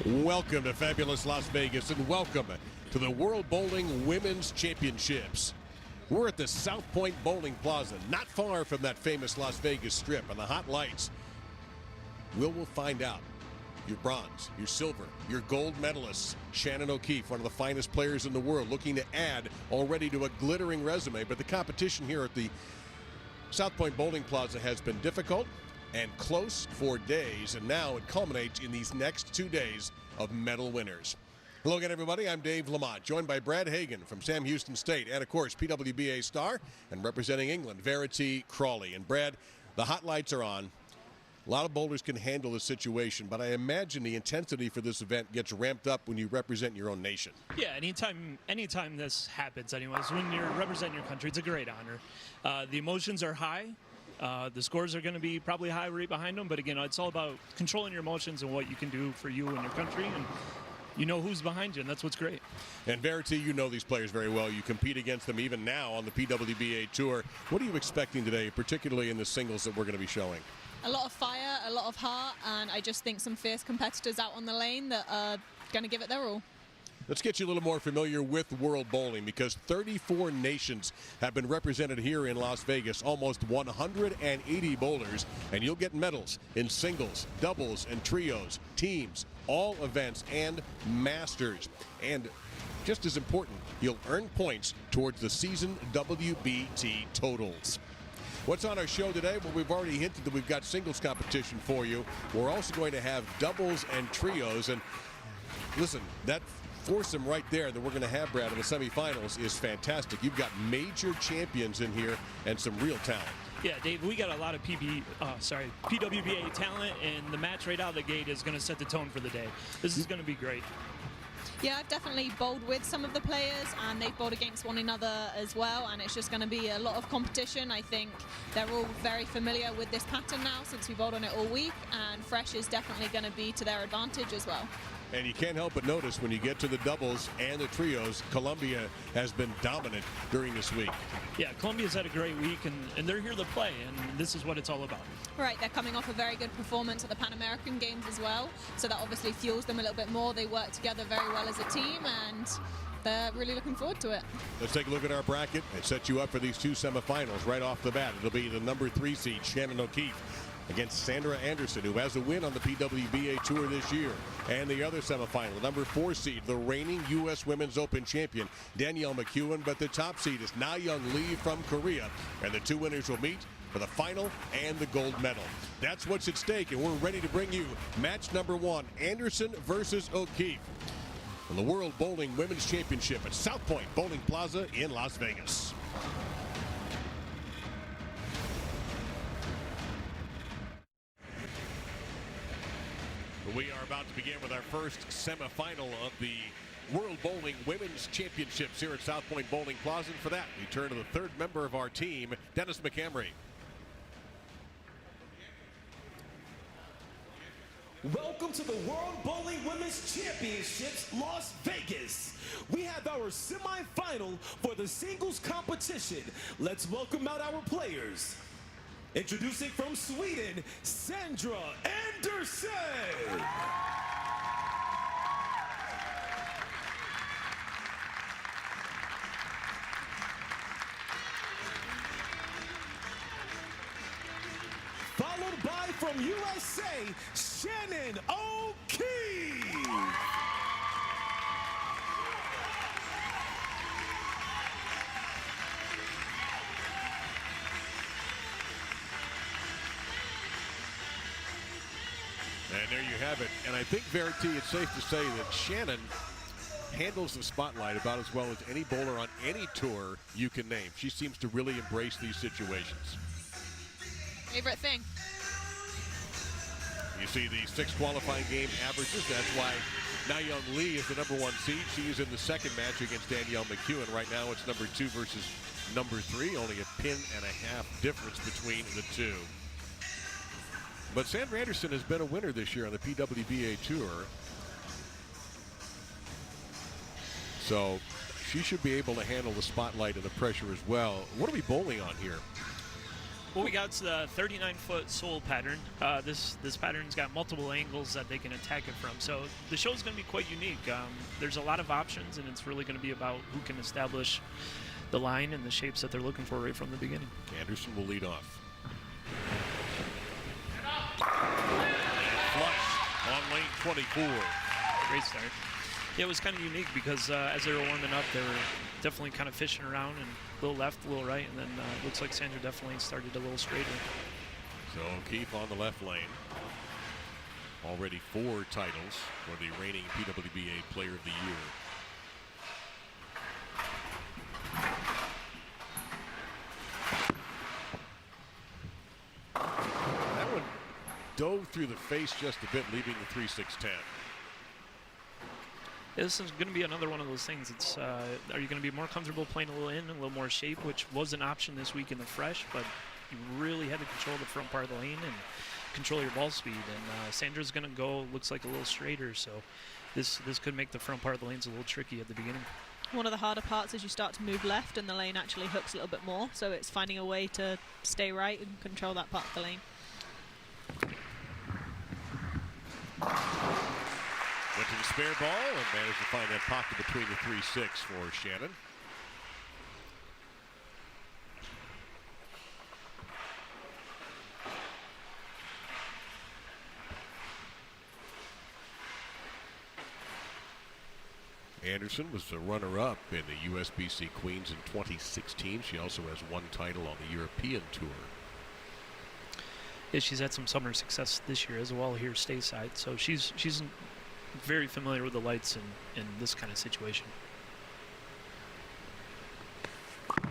Welcome to fabulous Las Vegas, and welcome to the World Bowling Women's Championships. We're at the South Point Bowling Plaza, not far from that famous Las Vegas Strip, and the hot lights. We'll find out your bronze, your silver, your gold medalists. Shannon O'Keefe, one of the finest players in the world, looking to add already to a glittering resume. But the competition here at the South Point Bowling Plaza has been difficult and close for days, and now it culminates in these next 2 days of medal winners. Hello again, everybody. I'm Dave Lamont, joined by Brad Hagan from Sam Houston State, and of course PWBA star and representing England, Verity Crawley. And Brad, the hot lights are on. A lot of bowlers can handle the situation, but I imagine the intensity for this event gets ramped up when you represent your own nation. Yeah, anytime this happens, anyways, when you're representing your country, it's a great honor. The emotions are high. The scores are going to be probably high right behind them, but again, it's all about controlling your emotions and what you can do for you and your country, and you know who's behind you, and that's what's great. And Verity, you know these players very well. You compete against them even now on the PWBA Tour. What are you expecting today, particularly in the singles that we're going to be showing? A lot of fire, a lot of heart, and I just think some fierce competitors out on the lane that are going to give it their all. Let's get you a little more familiar with World Bowling, because 34 nations have been represented here in Las Vegas, almost 180 bowlers, and you'll get medals in singles, doubles, and trios, teams, all events, and masters. And just as important, you'll earn points towards the season WBT totals. What's on our show today? Well, we've already hinted that we've got singles competition for you. We're also going to have doubles and trios. And listen, that foursome right there that we're going to have, Brad, in the semifinals is fantastic. You've got major champions in here and some real talent. Yeah, Dave, we got a lot of PWBA talent, and the match right out of the gate is going to set the tone for the day. This is going to be great. Yeah, I've definitely bowled with some of the players, and they've bowled against one another as well, and it's just going to be a lot of competition. I think they're all very familiar with this pattern now since we bowled on it all week, and fresh is definitely going to be to their advantage as well. And you can't help but notice when you get to the doubles and the trios, Colombia has been dominant during this week. Yeah, Colombia's had a great week, and they're here to play, and this is what it's all about. Right, they're coming off a very good performance at the Pan American Games as well, so that obviously fuels them a little bit more. They work together very well as a team, and they're really looking forward to it. Let's take a look at our bracket and set you up for these two semifinals right off the bat. It'll be the number 3 seed, Shannon O'Keefe, against Sandra Anderson, who has a win on the PWBA Tour this year. And the other semifinal, number 4 seed, the reigning U.S. Women's Open champion, Danielle McEwen. But the top seed is Na-Young Lee from Korea. And the two winners will meet for the final and the gold medal. That's what's at stake, and we're ready to bring you match number 1, Anderson versus O'Keefe, for the World Bowling Women's Championship at South Point Bowling Plaza in Las Vegas. We are about to begin with our first semifinal of the World Bowling Women's Championships here at South Point Bowling Plaza. And for that, we turn to the third member of our team, Dennis McCamry. Welcome to the World Bowling Women's Championships, Las Vegas. We have our semifinal for the singles competition. Let's welcome out our players. Introducing from Sweden, Sandra Anderson. Followed by from USA, Shannon O'Keefe. And there you have it. And I think, Verity, it's safe to say that Shannon handles the spotlight about as well as any bowler on any tour you can name. She seems to really embrace these situations. Favorite thing. You see the 6 qualifying game averages. That's why Na-Young Lee is the number 1 seed. She is in the second match against Danielle McEwen. Right now it's number 2 versus number 3. Only a pin and a half difference between the two. But Sandra Anderson has been a winner this year on the PWBA Tour. So she should be able to handle the spotlight and the pressure as well. What are we bowling on here? What we got is the 39-foot sole pattern. This pattern's got multiple angles that they can attack it from. So the show's going to be quite unique. There's a lot of options, and it's really going to be about who can establish the line and the shapes that they're looking for right from the beginning. Anderson will lead off. Flush on lane 24. Great start. Yeah, it was kind of unique because as they were warming up, they were definitely kind of fishing around and a little left, a little right, and then looks like Sandra definitely started a little straighter. So O'Keefe on the left lane. Already 4 titles for the reigning PWBA Player of the Year. That one dove through the face just a bit, leaving the 3-6-10. Yeah, this is going to be another one of those things. It's are you going to be more comfortable playing a little in, a little more shape, which was an option this week in the fresh, but you really had to control the front part of the lane and control your ball speed. And Sandra's going to go, looks like a little straighter, so this could make the front part of the lanes a little tricky at the beginning. One of the harder parts is you start to move left and the lane actually hooks a little bit more, so it's finding a way to stay right and control that part of the lane. Went to the spare ball and managed to find that pocket between the 3-6 for Shannon. Anderson was the runner-up in the USBC Queens in 2016. She also has 1 title on the European Tour. Yeah, she's had some summer success this year as well here stateside, so she's very familiar with the lights in this kind of situation. A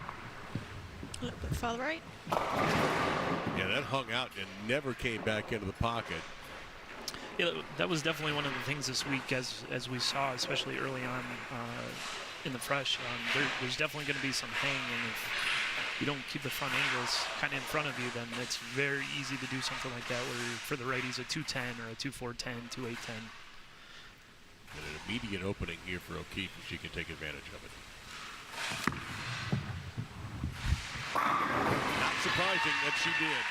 little bit farther right. Yeah, that hung out and never came back into the pocket. Yeah, that was definitely one of the things this week, as we saw, especially early on in the fresh. There's definitely going to be some hang, and if you don't keep the front angles kind of in front of you, then it's very easy to do something like that, where for the righties a 2-10 or a 2-4-10, 2-8-10. And an immediate opening here for O'Keefe, and she can take advantage of it. Not surprising that she did.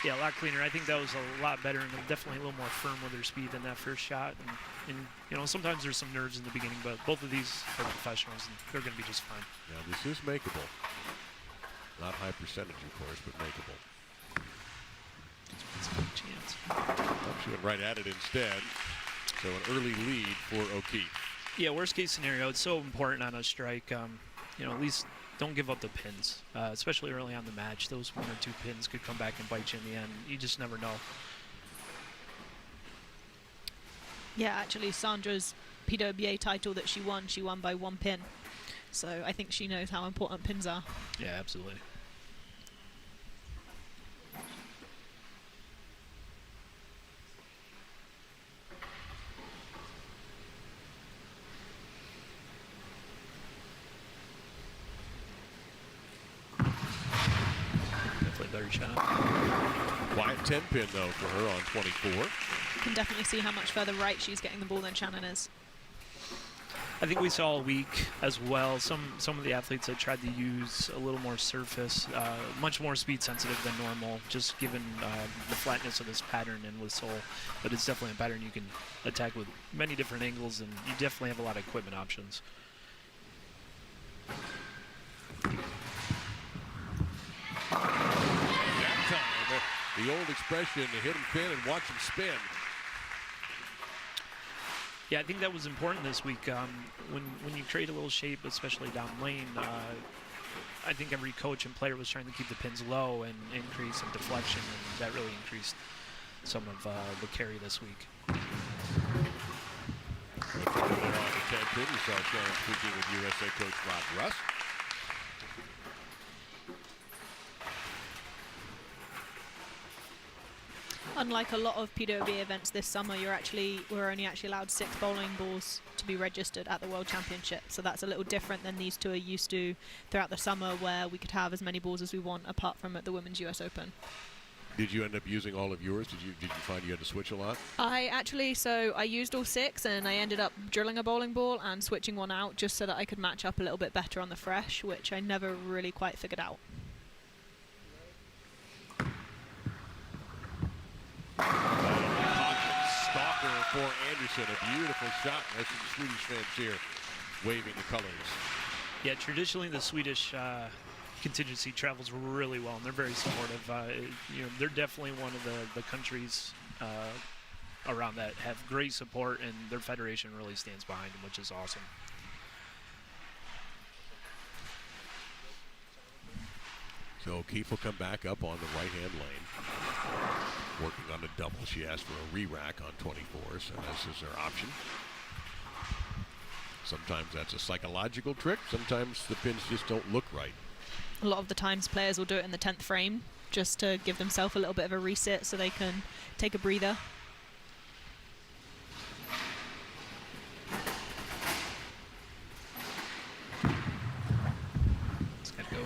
Yeah, a lot cleaner. I think that was a lot better and definitely a little more firm with her speed than that first shot. And you know, sometimes there's some nerves in the beginning, but both of these are professionals and they're going to be just fine. Now this is makeable. Not high percentage, of course, but makeable. It's a good chance. Well, she went right at it instead. So an early lead for O'Keefe. Yeah, worst case scenario, it's so important on a strike. You know, at least don't give up the pins, especially early on the match. Those 1 or 2 pins could come back and bite you in the end. You just never know. Yeah, actually, Sandra's PWBA title that she won by 1 pin. So I think she knows how important pins are. Yeah, absolutely. Better shot. Quiet 10-pin, though, for her on 24. You can definitely see how much further right she's getting the ball than Shannon is. I think we saw all week as well some of the athletes that tried to use a little more surface, much more speed sensitive than normal, just given the flatness of this pattern and with sole. But it's definitely a pattern you can attack with many different angles, and you definitely have a lot of equipment options. That time, the old expression, hit him pin and watch him spin. Yeah, I think that was important this week. When you create a little shape, especially down lane, I think every coach and player was trying to keep the pins low and increase some deflection, and that really increased some of the carry this week. There on the 10-pin, we saw Shannon speaking with USA coach Rod Russ. Unlike a lot of PWBA events this summer, we're only actually allowed 6 bowling balls to be registered at the World Championship. So that's a little different than these two are used to throughout the summer, where we could have as many balls as we want, apart from at the Women's US Open. Did you end up using all of yours? Did you find you had to switch a lot? I used all 6, and I ended up drilling a bowling ball and switching one out just so that I could match up a little bit better on the fresh, which I never really quite figured out. for Anderson. A beautiful shot. That's the Swedish fans here waving the colors. Yeah, traditionally the Swedish contingency travels really well, and they're very supportive. They're definitely one of the countries around that have great support, and their federation really stands behind them, which is awesome. So O'Keefe will come back up on the right-hand lane. Working on the double. She asked for a re-rack on 24, so this is her option. Sometimes that's a psychological trick. Sometimes the pins just don't look right. A lot of the times players will do it in the 10th frame just to give themselves a little bit of a reset so they can take a breather. It's going to go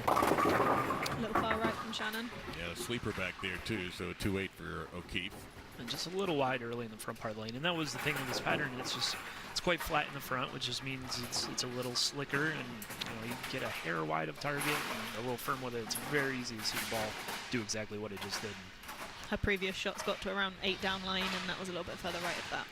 A little far right from Shannon. Yeah, a sleeper back there too, so 2-8 for O'Keefe. and just a little wide early in the front part of the lane. And that was the thing in this pattern. It's quite flat in the front, which just means it's a little slicker, and you get a hair wide of target and a little firm with it. It's very easy to see the ball do exactly what it just did. Her previous shots got to around 8 down line, and that was a little bit further right of that.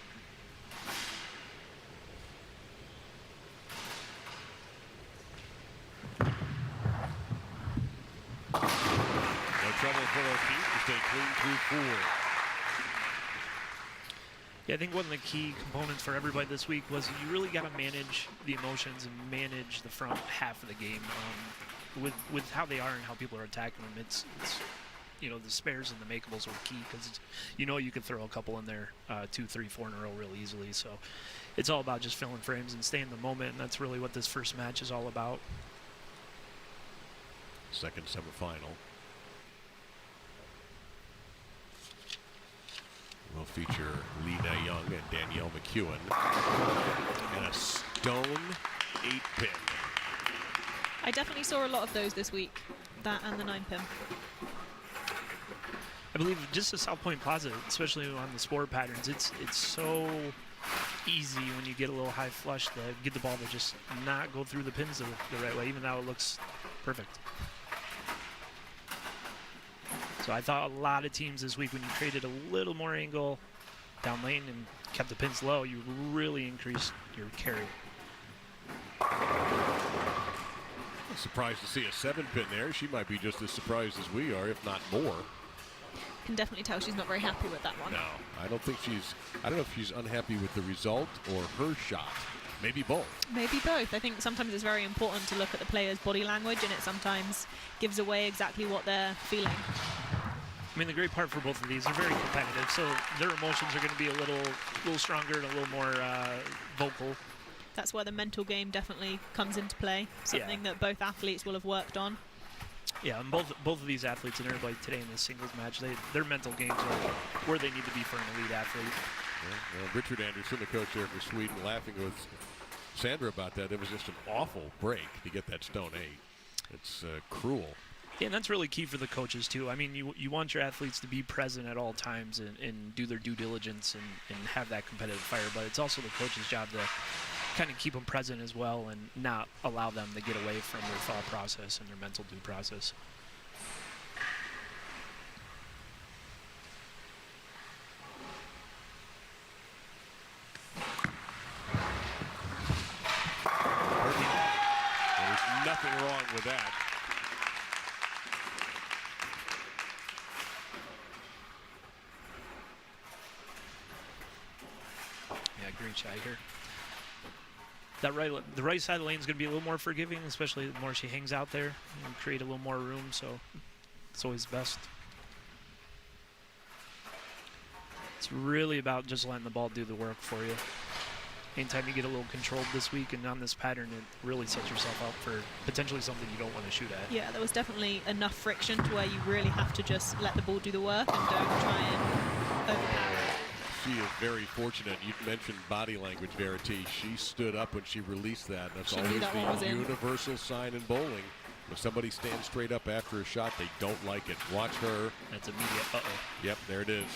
No trouble for O'Keefe to stay clean through 4. Yeah, I think one of the key components for everybody this week was you really got to manage the emotions and manage the front half of the game with how they are and how people are attacking them. It's the spares and the makeables are key, because you can throw a couple in there 2, 3, 4 in a row real easily. So it's all about just filling frames and staying in the moment, and that's really what this first match is all about. Second semifinal will feature Lena Young and Danielle McEwen, and a stone 8-pin. I definitely saw a lot of those this week, that and the 9-pin. I believe just the South Point Plaza, especially on the sport patterns, it's so easy when you get a little high flush to get the ball to just not go through the pins the right way, even though it looks perfect. So I thought a lot of teams this week, when you created a little more angle down lane and kept the pins low, you really increased your carry. I'm surprised to see a 7-pin there. She might be just as surprised as we are, if not more. Can definitely tell she's not very happy with that one. No, I don't know if she's unhappy with the result or her shot. Maybe both. Maybe both. I think sometimes it's very important to look at the player's body language, and it sometimes gives away exactly what they're feeling. I mean, the great part for both of these, they're very competitive, so their emotions are going to be a little stronger and a little more vocal. That's where the mental game definitely comes into play, something that both athletes will have worked on. Yeah, and both of these athletes and everybody today in this singles match, their mental games are where they need to be for an elite athlete. Yeah, well, Richard Anderson, the coach there for Sweden, laughing with Sandra about that. It was just an awful break to get that stone 8. It's cruel. Yeah, and that's really key for the coaches, too. I mean, you want your athletes to be present at all times and do their due diligence and have that competitive fire, but it's also the coach's job to kind of keep them present as well and not allow them to get away from their thought process and their mental due process. There's nothing wrong with that. Yeah, great shot here. The right side of the lane is going to be a little more forgiving, especially the more she hangs out there and create a little more room, so it's always best. It's really about just letting the ball do the work for you. Anytime you get a little controlled this week and on this pattern, it really sets yourself up for potentially something you don't want to shoot at. Yeah, there was definitely enough friction to where you really have to just let the ball do the work and don't try and overpower it. She is very fortunate. You mentioned body language, Verity. She stood up when she released that. That's She knew always that one was the in. universal sign in bowling. When somebody stands straight up after a shot, they don't like it. Watch her. That's immediate. Uh-oh. Yep, there it is.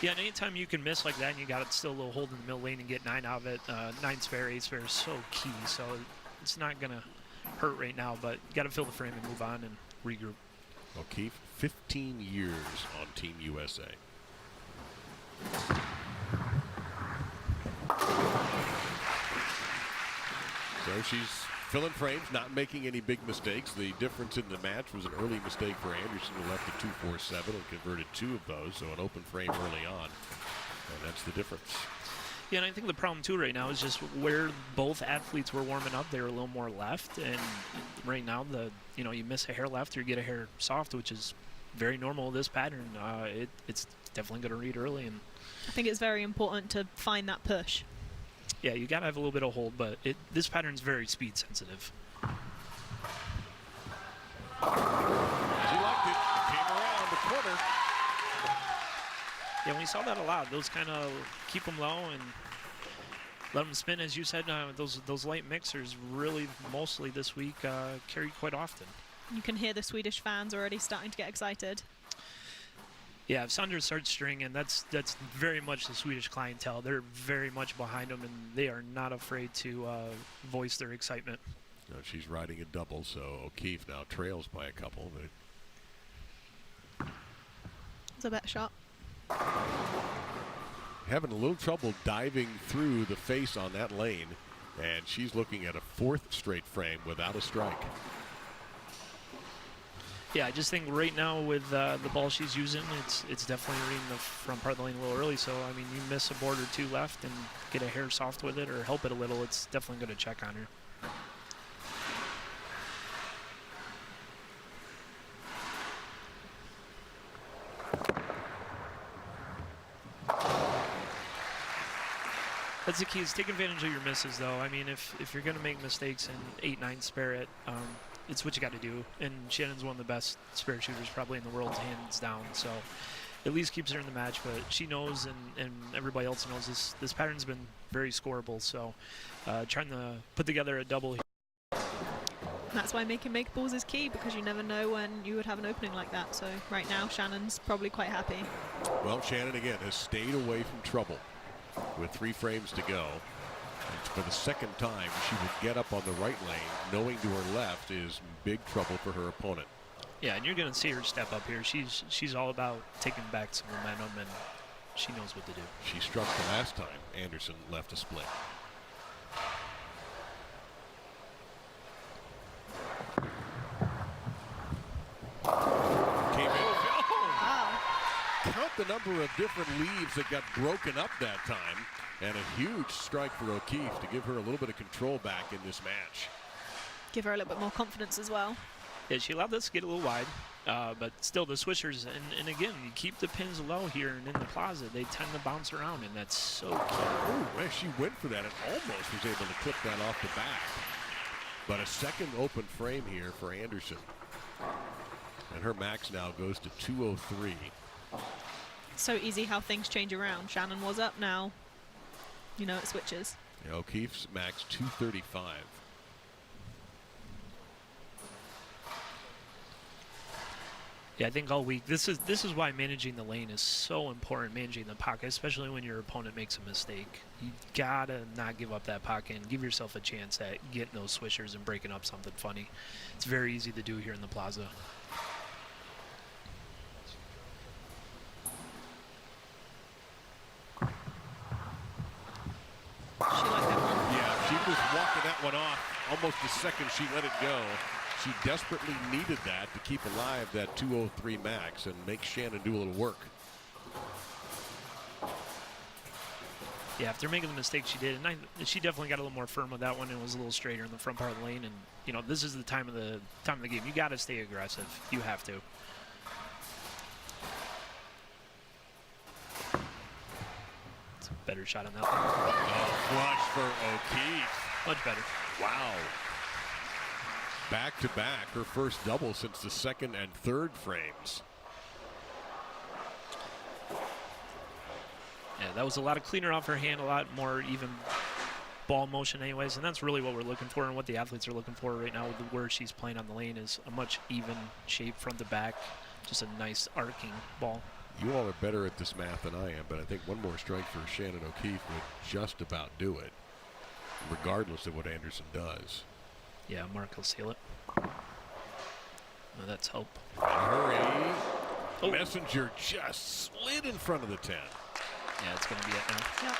Yeah, and anytime you can miss like that and you got it still a little hold in the middle lane and get 9 out of it, 9 spare, 8 spare is so key. So it's not going to hurt right now, but you got to fill the frame and move on and regroup. O'Keefe, 15 years on Team USA. So she's filling frames, not making any big mistakes. The difference in the match was an early mistake for Anderson, who left at 2-4-7 and converted 2 of those, so an open frame early on. And that's the difference. Yeah, and I think the problem too right now is just where both athletes were warming up. They were a little more left, and right now you miss a hair left or you get a hair soft, which is very normal this pattern. It's definitely going to read early, and I think it's very important to find that push. yeah, you got to have a little bit of hold, but this pattern's very speed sensitive. She liked it. Came around the corner. Yeah, when you saw that a lot, those kind of keep them low and let them spin. As you said, those light mixers really mostly this week carried quite often. You can hear the Swedish fans already starting to get excited. Yeah, if Sandra starts stringing, that's very much the Swedish clientele. They're very much behind them, and they are not afraid to voice their excitement. No, she's riding a double, so O'Keefe now trails by a couple. But It's a better shot. having a little trouble diving through the face on that lane, and she's looking at a 4th straight frame without a strike. Yeah, I just think right now with the ball she's using, it's definitely reading the front part of the lane a little early. So, I mean, you miss a board or 2 left and get a hair soft with it or help it a little, it's definitely going to check on her. That's the key, is take advantage of your misses, though. I mean, if you're going to make mistakes and 8-9 spare it, it's what you got to do. And Shannon's one of the best spare shooters probably in the world, hands down. So at least keeps her in the match. But she knows, and everybody else knows, this pattern's been very scoreable. So trying to put together a double here. That's why making makeables is key, because you never know when you would have an opening like that. So right now, Shannon's probably quite happy. Well, Shannon, again, has stayed away from trouble with 3 frames to go. And for the second time, she would get up on the right lane, knowing to her left is big trouble for her opponent. Yeah, and you're going to see her step up here. She's all about taking back some momentum, and she knows what to do. She struck the last time Anderson left a split. Came in. Wow. Count the number of different leaves that got broken up that time. And a huge strike for O'Keefe to give her a little bit of control back in this match. Give her a little bit more confidence as well. Yeah, she allowed this to get a little wide, but still the swishers, and again, you keep the pins low here and in the plaza, they tend to bounce around, and that's so key. Oh, man, she went for that and almost was able to clip that off the back. But a second open frame here for Anderson. And her max now goes to 203. So easy how things change around. Shannon was up now. You know, it switches. Yeah, O'Keefe's max 235. Yeah, I think all week, this is why managing the lane is so important, managing the pocket, especially when your opponent makes a mistake. You gotta not give up that pocket and give yourself a chance at getting those swishers and breaking up something funny. It's very easy to do here in the plaza. She liked that one. Yeah, she was walking that one off almost the second she let it go. She desperately needed that to keep alive that 203 max and make Shannon do a little work. Yeah, after making the mistake she did, and she definitely got a little more firm with that one and was a little straighter in the front part of the lane. And you know, this is the time of the game. You got to stay aggressive. You have to. It's a better shot on that one. Oh, flush for O'Keefe. Much better. Wow. Back to back, her first double since the second and third frames. Yeah, that was a lot of cleaner off her hand, a lot more even ball motion anyways, and that's really what we're looking for and what the athletes are looking for right now with where she's playing on the lane is a much even shape front to back, just a nice arcing ball. You all are better at this math than I am, but I think one more strike for Shannon O'Keefe would just about do it, regardless of what Anderson does. Yeah, Mark will seal it. Oh, that's hope. Hurry. Oh. Messenger just slid in front of the 10. Yeah, it's going to be it now. Yep.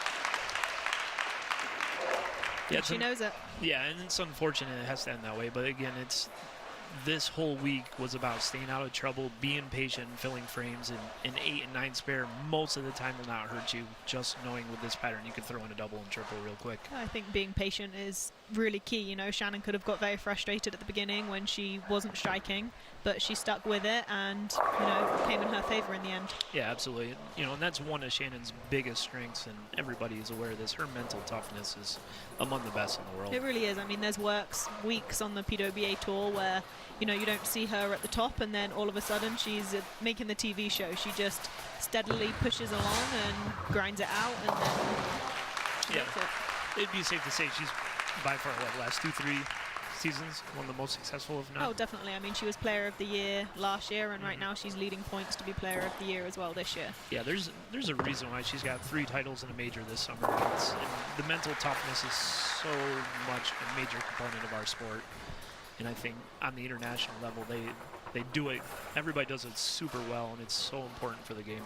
Yeah, she knows it. Yeah, and it's unfortunate it has to end that way. But again, this whole week was about staying out of trouble, being patient, filling frames, and an 8 and 9 spare most of the time will not hurt you. Just knowing with this pattern, you can throw in a double and triple real quick. I think being patient is really key. You know, Shannon could have got very frustrated at the beginning when she wasn't striking, but she stuck with it and, you know, came in her favor in the end. Yeah, absolutely. You know, and that's one of Shannon's biggest strengths, and everybody is aware of this. Her mental toughness is among the best in the world. It really is. I mean, there's weeks on the PWBA tour where, you know, you don't see her at the top, and then all of a sudden she's making the TV show. She just steadily pushes along and grinds it out, and then she makes it. It'd be safe to say she's by far, last 2-3 seasons, one of the most successful, if not. Oh, definitely. I mean, she was Player of the Year last year, and right now she's leading points to be Player of the Year as well this year. Yeah, there's a reason why she's got 3 titles and a major this summer. And the mental toughness is so much a major component of our sport. And I think on the international level, they do it. Everybody does it super well, and it's so important for the game.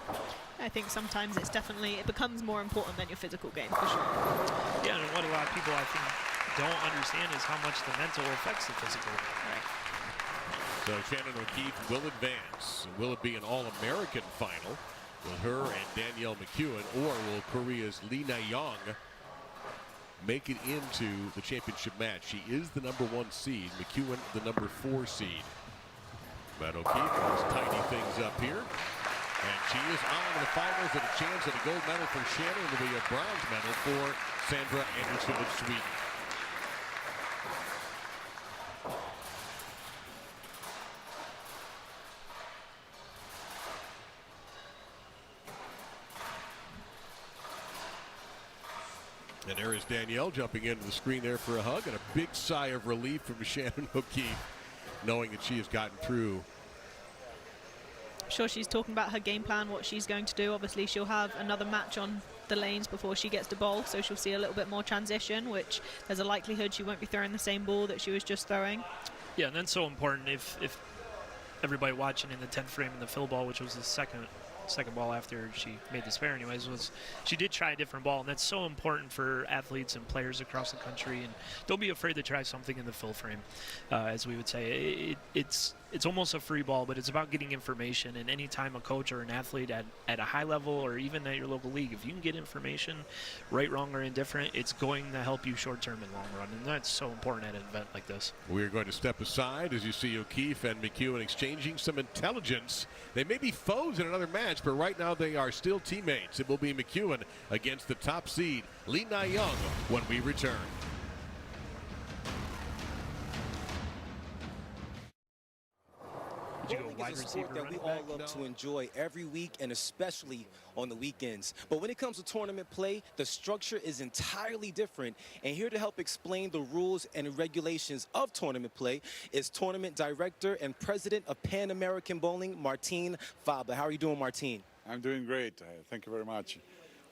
I think sometimes it becomes more important than your physical game, for sure. Yeah, and what a lot of people, I think, don't understand is how much the mental affects the physical. Right. So Shannon O'Keefe will advance. Will it be an All-American final with her and Danielle McEwen, or will Korea's Lee Na-young make it into the championship match? She is the #1 seed, McEwen the #4 seed. But O'Keefe wants to tidy things up here. And she is on to the finals, and a chance at a gold medal for Shannon. It will be a bronze medal for Sandra Anderson of Sweden. And there is Danielle jumping into the screen there for a hug, and a big sigh of relief from Shannon O'Keefe, knowing that she has gotten through. I'm sure she's talking about her game plan, what she's going to do. Obviously, she'll have another match on the lanes before she gets to bowl, so she'll see a little bit more transition, which there's a likelihood she won't be throwing the same ball that she was just throwing. Yeah, and that's so important. If everybody watching in the 10th frame in the fill ball, which was the second ball after she made the spare anyways, was she did try a different ball, and that's so important for athletes and players across the country. And don't be afraid to try something in the fill frame, as we would say. It's almost a free ball, but it's about getting information. And anytime a coach or an athlete at a high level, or even at your local league, if you can get information, right, wrong, or indifferent, it's going to help you short-term and long run, and that's so important at an event like this. We're going to step aside as you see O'Keefe and McEwen exchanging some intelligence. They may be foes in another match, but right now they are still teammates. It will be McEwen against the top seed, Lee Na-young, when we return. Bowling is a sport that we all love to enjoy every week, and especially on the weekends. But when it comes to tournament play, the structure is entirely different. And here to help explain the rules and regulations of tournament play is tournament director and president of Pan American Bowling, Martin Faber. How are you doing, Martin? I'm doing great. Thank you very much.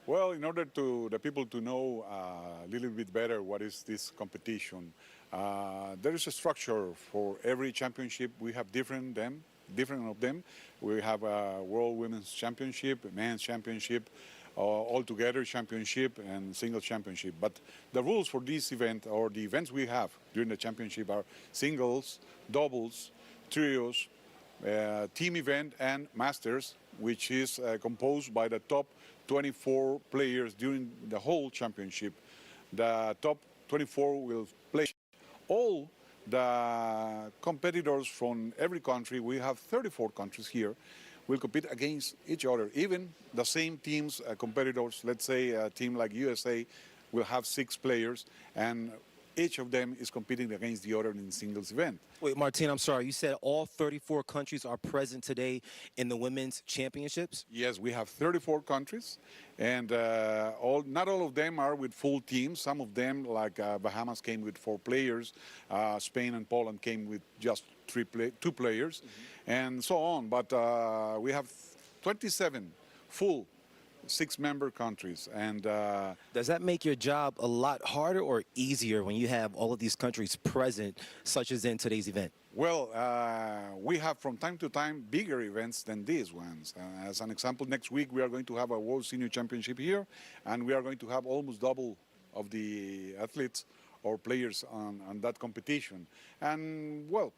Well, in order to the people to know a little bit better what is this competition, there is a structure for every championship. We have different of them. We have a World Women's Championship, a Men's Championship, all-together championship, and single championship. But the rules for this event, or the events we have during the championship, are singles, doubles, trios, team event, and masters, which is composed by the top 24 players during the whole championship. The top 24 will play. All the competitors from every country, we have 34 countries here, will compete against each other. Even the same teams, competitors, let's say a team like USA will have 6 players, and each of them is competing against the other in singles event. Wait, Martin, I'm sorry. You said all 34 countries are present today in the women's championships? Yes, we have 34 countries, and not all of them are with full teams. Some of them, like Bahamas, came with 4 players. Spain and Poland came with just 2 players, and so on. But we have 27 full 6-member countries. And does that make your job a lot harder or easier when you have all of these countries present, such as in today's event? Well, we have from time to time bigger events than these ones. As an example, next week we are going to have a World Senior Championship here, and we are going to have almost double of the athletes or players on that competition. And well,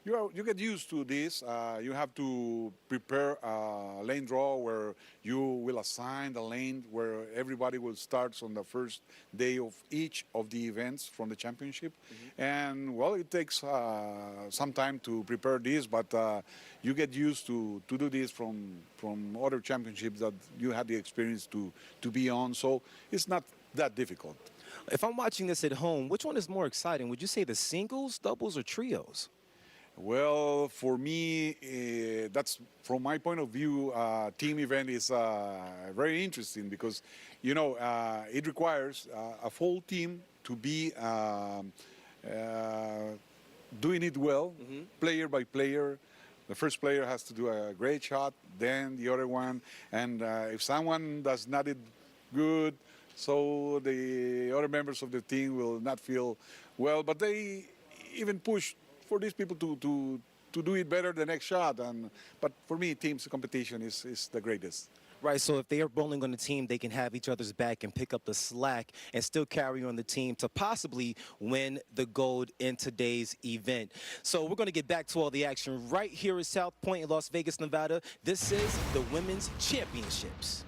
you get used to this. You have to prepare a lane draw where you will assign the lane where everybody will start on the first day of each of the events from the championship. And well, it takes some time to prepare this, but you get used to do this from other championships that you had the experience to be on. So it's not that difficult. If I'm watching this at home, which one is more exciting? Would you say the singles, doubles, or trios? Well, for me, that's from my point of view, team event is very interesting because, you know, it requires a full team to be doing it well, player by player. The first player has to do a great shot, then the other one, and if someone does not it good, so the other members of the team will not feel well, but they even push for these people to do it better the next shot. But for me, teams competition is the greatest. Right, so if they are bowling on the team, they can have each other's back and pick up the slack and still carry on the team to possibly win the gold in today's event. So we're going to get back to all the action right here at South Point in Las Vegas, Nevada. This is the Women's Championships.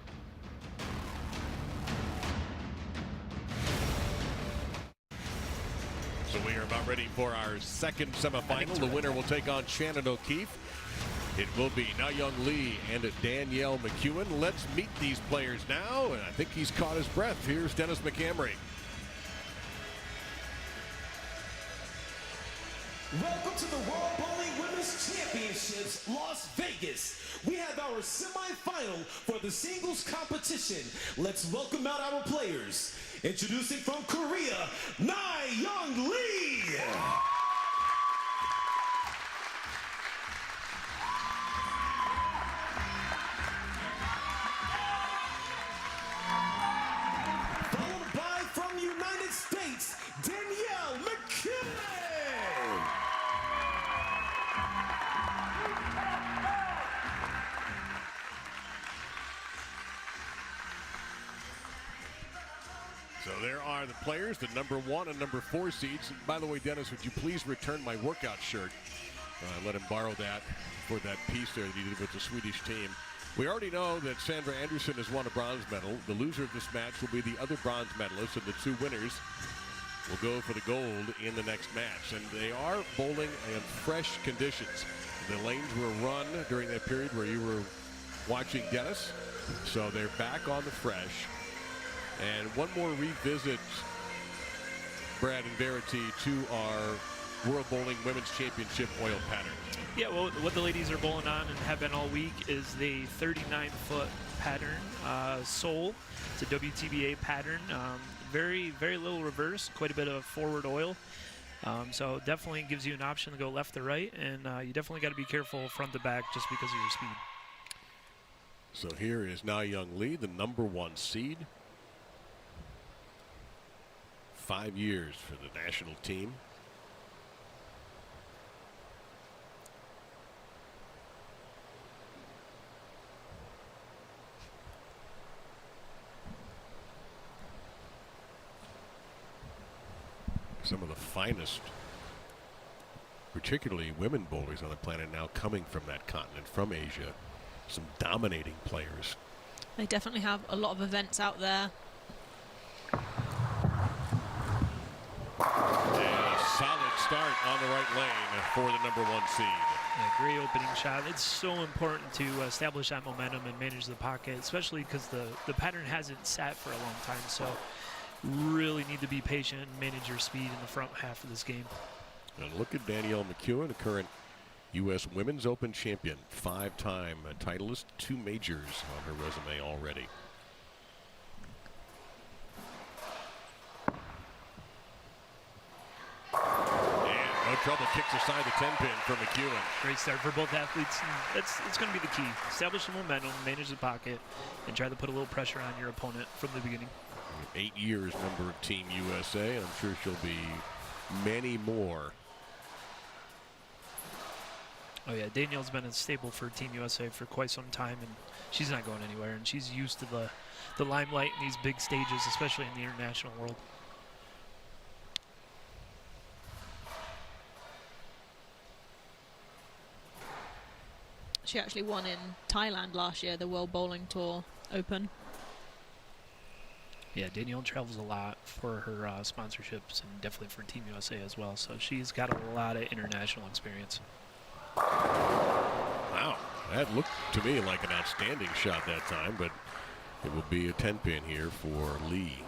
So we are about ready for our second semifinal. The winner will take on Shannon O'Keefe. It will be Na-Young Lee and Danielle McEwen. Let's meet these players now. And I think he's caught his breath. Here's Dennis McCamry. Welcome to the World Bowling Women's Championships, Las Vegas. We have our semifinal for the singles competition. Let's welcome out our players. Introducing from Korea, Na-Young Lee. Followed by from United States, Danielle McEwen. So there are the players, the number 1 and number 4 seeds. And by the way, Dennis, would you please return my workout shirt? Let him borrow that for that piece there that he did with the Swedish team. We already know that Sandra Anderson has won a bronze medal. The loser of this match will be the other bronze medalist, and the 2 winners will go for the gold in the next match. And they are bowling in fresh conditions. The lanes were run during that period where you were watching Dennis. So they're back on the fresh. And one more revisit, Brad and Verity, to our World Bowling Women's Championship oil pattern. Yeah, well, what the ladies are bowling on and have been all week is the 39-foot pattern, sole. It's a WTBA pattern. Very, very little reverse, quite a bit of forward oil. So definitely gives you an option to go left to right, and you definitely got to be careful front to back just because of your speed. So here is Na-Young Lee, the number 1 seed. 5 years for the national team. Some of the finest, particularly women bowlers on the planet now coming from that continent, from Asia. Some dominating players. They definitely have a lot of events out there. And a solid start on the right lane for the number 1 seed. Yeah, great opening shot. It's so important to establish that momentum and manage the pocket, especially because the pattern hasn't sat for a long time. So really need to be patient and manage your speed in the front half of this game. And look at Danielle McEwen, a current U.S. Women's Open champion, 5-time titleist, 2 majors on her resume already. No trouble, kicks aside the 10-pin for McEwen. Great start for both athletes. It's going to be the key. Establish the momentum, manage the pocket, and try to put a little pressure on your opponent from the beginning. 8 years member of Team USA, and I'm sure she'll be many more. Oh yeah, Danielle's been a staple for Team USA for quite some time, and she's not going anywhere. And she's used to the limelight in these big stages, especially in the international world. She actually won in Thailand last year, the World Bowling Tour Open. Yeah, Danielle travels a lot for her sponsorships and definitely for Team USA as well. So she's got a lot of international experience. Wow, that looked to me like an outstanding shot that time, but it will be a 10-pin here for Lee.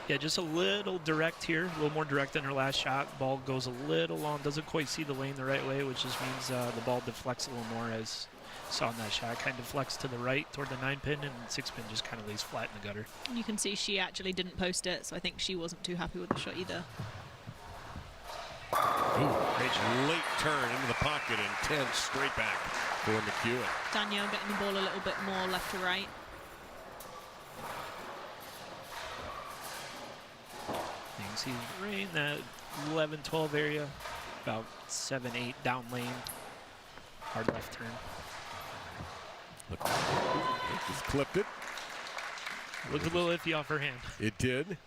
Yeah, just a little direct here, a little more direct than her last shot. Ball goes a little long, doesn't quite see the lane the right way, which just means the ball deflects a little more, as saw in that shot. Kind of deflects to the right toward the 9-pin, and 6-pin just kind of lays flat in the gutter. You can see she actually didn't post it, so I think she wasn't too happy with the shot either. Ooh, great shot. Late turn into the pocket and 10 straight back for McEwen. Danielle getting the ball a little bit more left to right. You can see right in that 11-12 area, about 7-8 down lane, hard left turn. Look, just clipped it. Looked a little iffy off her hand. It did.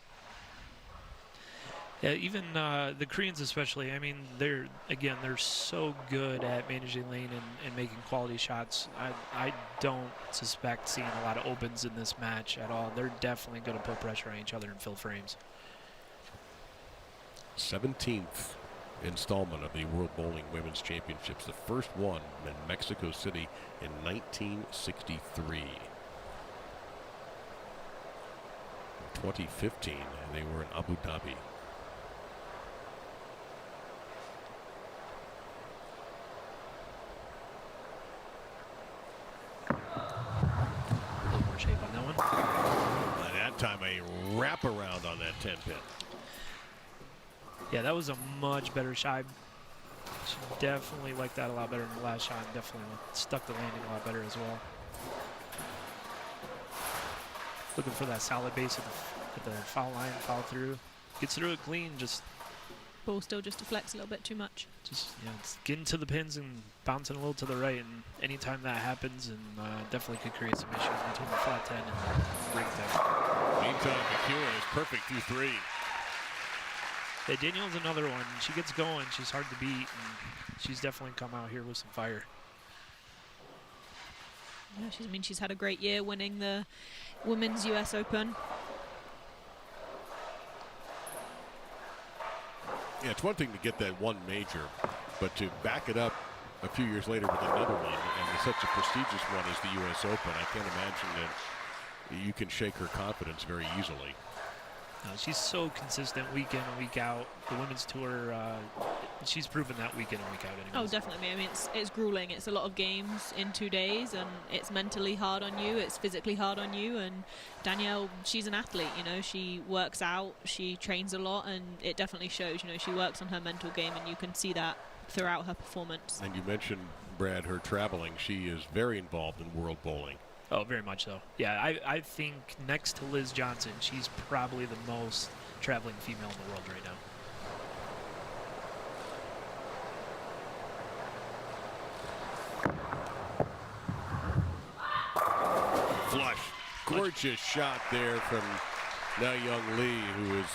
Yeah, even the Koreans especially, I mean, they're so good at managing lane and making quality shots. I don't suspect seeing a lot of opens in this match at all. They're definitely going to put pressure on each other and fill frames. 17th installment of the World Bowling Women's Championships, the first one in Mexico City in 1963. In 2015, they were in Abu Dhabi. A little more shape on that one. By that time, a wraparound on that 10-pin. Yeah, that was a much better shot. She definitely liked that a lot better than the last shot. Definitely stuck the landing a lot better as well. Looking for that solid base at the foul line, follow through. Gets through it clean, just Ball still just deflects a little bit too much. it's getting to the pins and bouncing a little to the right. And anytime that happens, and definitely could create some issues between the flat 10 and the break 10. Meantime, McEwen is perfect through 3. Yeah, Danielle's another one. She gets going. She's hard to beat, and she's definitely come out here with some fire. Yeah, she's had a great year winning the Women's US Open. Yeah, it's one thing to get that one major, but to back it up a few years later with another one, and such a prestigious one as the US Open, I can't imagine that you can shake her confidence very easily. She's so consistent week in and week out. The women's tour, she's proven that week in and week out anyways. Oh, definitely. I mean, it's grueling. It's a lot of games in 2 days, and it's mentally hard on you. It's physically hard on you. And Danielle, she's an athlete, you know. She works out. She trains a lot, and it definitely shows. You know, she works on her mental game, and you can see that throughout her performance. And you mentioned, Brad, her traveling. She is very involved in World Bowling. Oh, very much so. Yeah, I think next to Liz Johnson, she's probably the most traveling female in the world right now. Flush. Gorgeous shot there from now young Lee, who is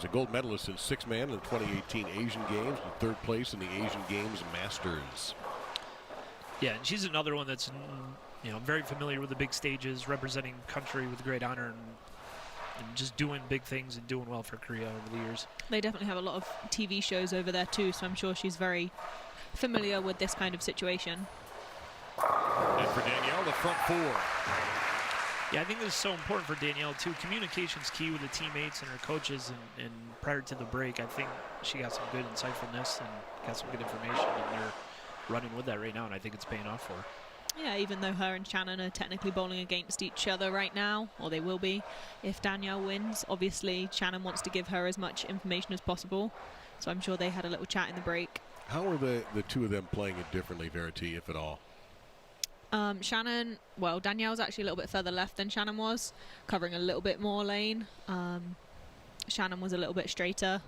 a gold medalist in 6-man in the 2018 Asian Games, and 3rd place in the Asian Games Masters. Yeah, and she's another one that's, you know, very familiar with the big stages, representing country with great honor, and just doing big things and doing well for Korea over the years. They definitely have a lot of TV shows over there too, so I'm sure she's very familiar with this kind of situation. And for Danielle, the front 4. Yeah, I think this is so important for Danielle too. Communication's key with the teammates and her coaches, and prior to the break, I think she got some good insightfulness and got some good information, and they're running with that right now, and I think it's paying off for her. Yeah, even though her and Shannon are technically bowling against each other right now, or they will be, if Danielle wins, obviously Shannon wants to give her as much information as possible, so I'm sure they had a little chat in the break. How are the two of them playing it differently, Verity, if at all? Shannon, well, Danielle's actually a little bit further left than Shannon was, covering a little bit more lane. Shannon was a little bit straighter.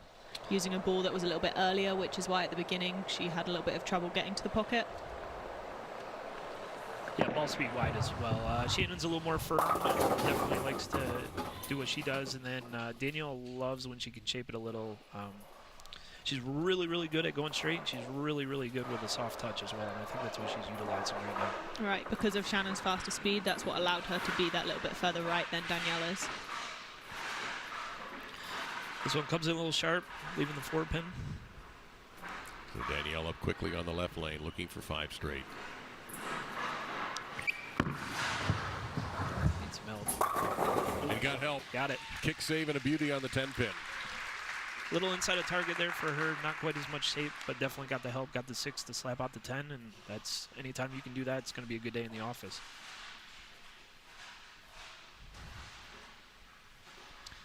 using a ball that was a little bit earlier, which is why at the beginning she had a little bit of trouble getting to the pocket. Yeah, ball speed wide as well. Shannon's a little more firm, definitely likes to do what she does, and then Danielle loves when she can shape it a little. She's really, really good at going straight, and she's really, really good with a soft touch as well, and I think that's what she's utilizing right now. Right, because of Shannon's faster speed, that's what allowed her to be that little bit further right than Danielle is. This one comes in a little sharp, leaving the 4-pin. So Danielle up quickly on the left lane, looking for 5 straight. Needs some help. And got help. Got it. Kick save and a beauty on the 10-pin. Little inside of target there for her, not quite as much shape, but definitely got the help, got the 6 to slap out the 10, and that's anytime you can do that, it's going to be a good day in the office.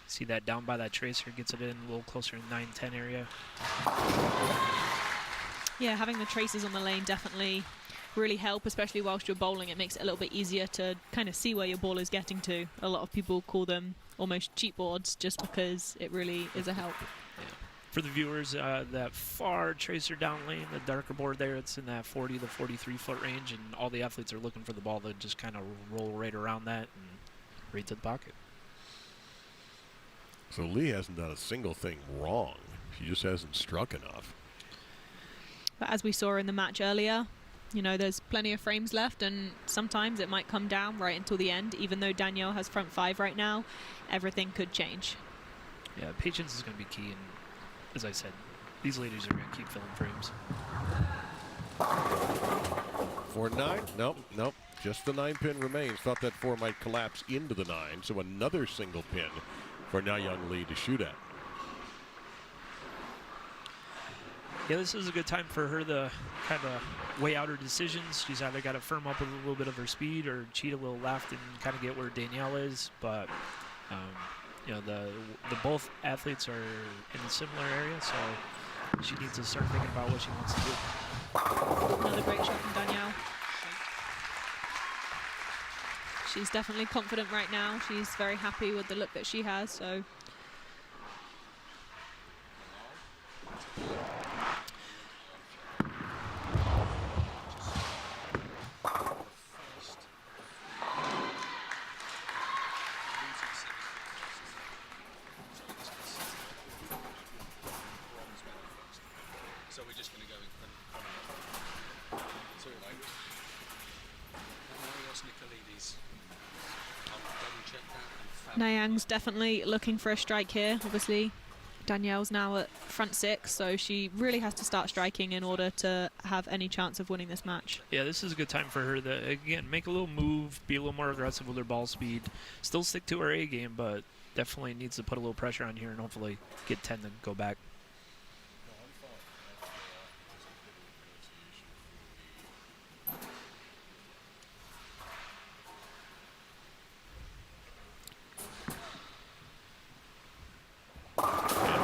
See that down by that tracer, gets it in a little closer in 9-10 area. Yeah, having the traces on the lane definitely really help, especially whilst you're bowling. It makes it a little bit easier to kind of see where your ball is getting to. A lot of people call them almost cheat boards just because it really is a help. Yeah. For the viewers, that far tracer down lane, the darker board there, it's in that 40 to 43 foot range, and all the athletes are looking for the ball to just kind of roll right around that and right to the pocket. So Lee hasn't done a single thing wrong. She just hasn't struck enough. But as we saw in the match earlier, you know, there's plenty of frames left, and sometimes it might come down right until the end. Even though Danielle has front 5 right now, everything could change. Yeah, patience is going to be key, and as I said, these ladies are going to keep filling frames. 4-9? Nope. Just the 9-pin remains. Thought that 4 might collapse into the 9, so another single pin for Na Young Lee to shoot at. Yeah, this is a good time for her to kind of weigh out her decisions. She's either got to firm up a little bit of her speed or cheat a little left and kind of get where Danielle is. But you know, the both athletes are in a similar area, so she needs to start thinking about what she wants to do. Another great shot from Danielle. She's definitely confident right now. She's very happy with the look that she has. So. So we're just going to go in front. So Marios Nicolidis. I'll double check that. Na Young's definitely looking for a strike here. Obviously, Danielle's now at front 6, so she really has to start striking in order to have any chance of winning this match. Yeah, this is a good time for her to, again, make a little move, be a little more aggressive with her ball speed, still stick to her A game, but definitely needs to put a little pressure on here and hopefully get 10 to go back.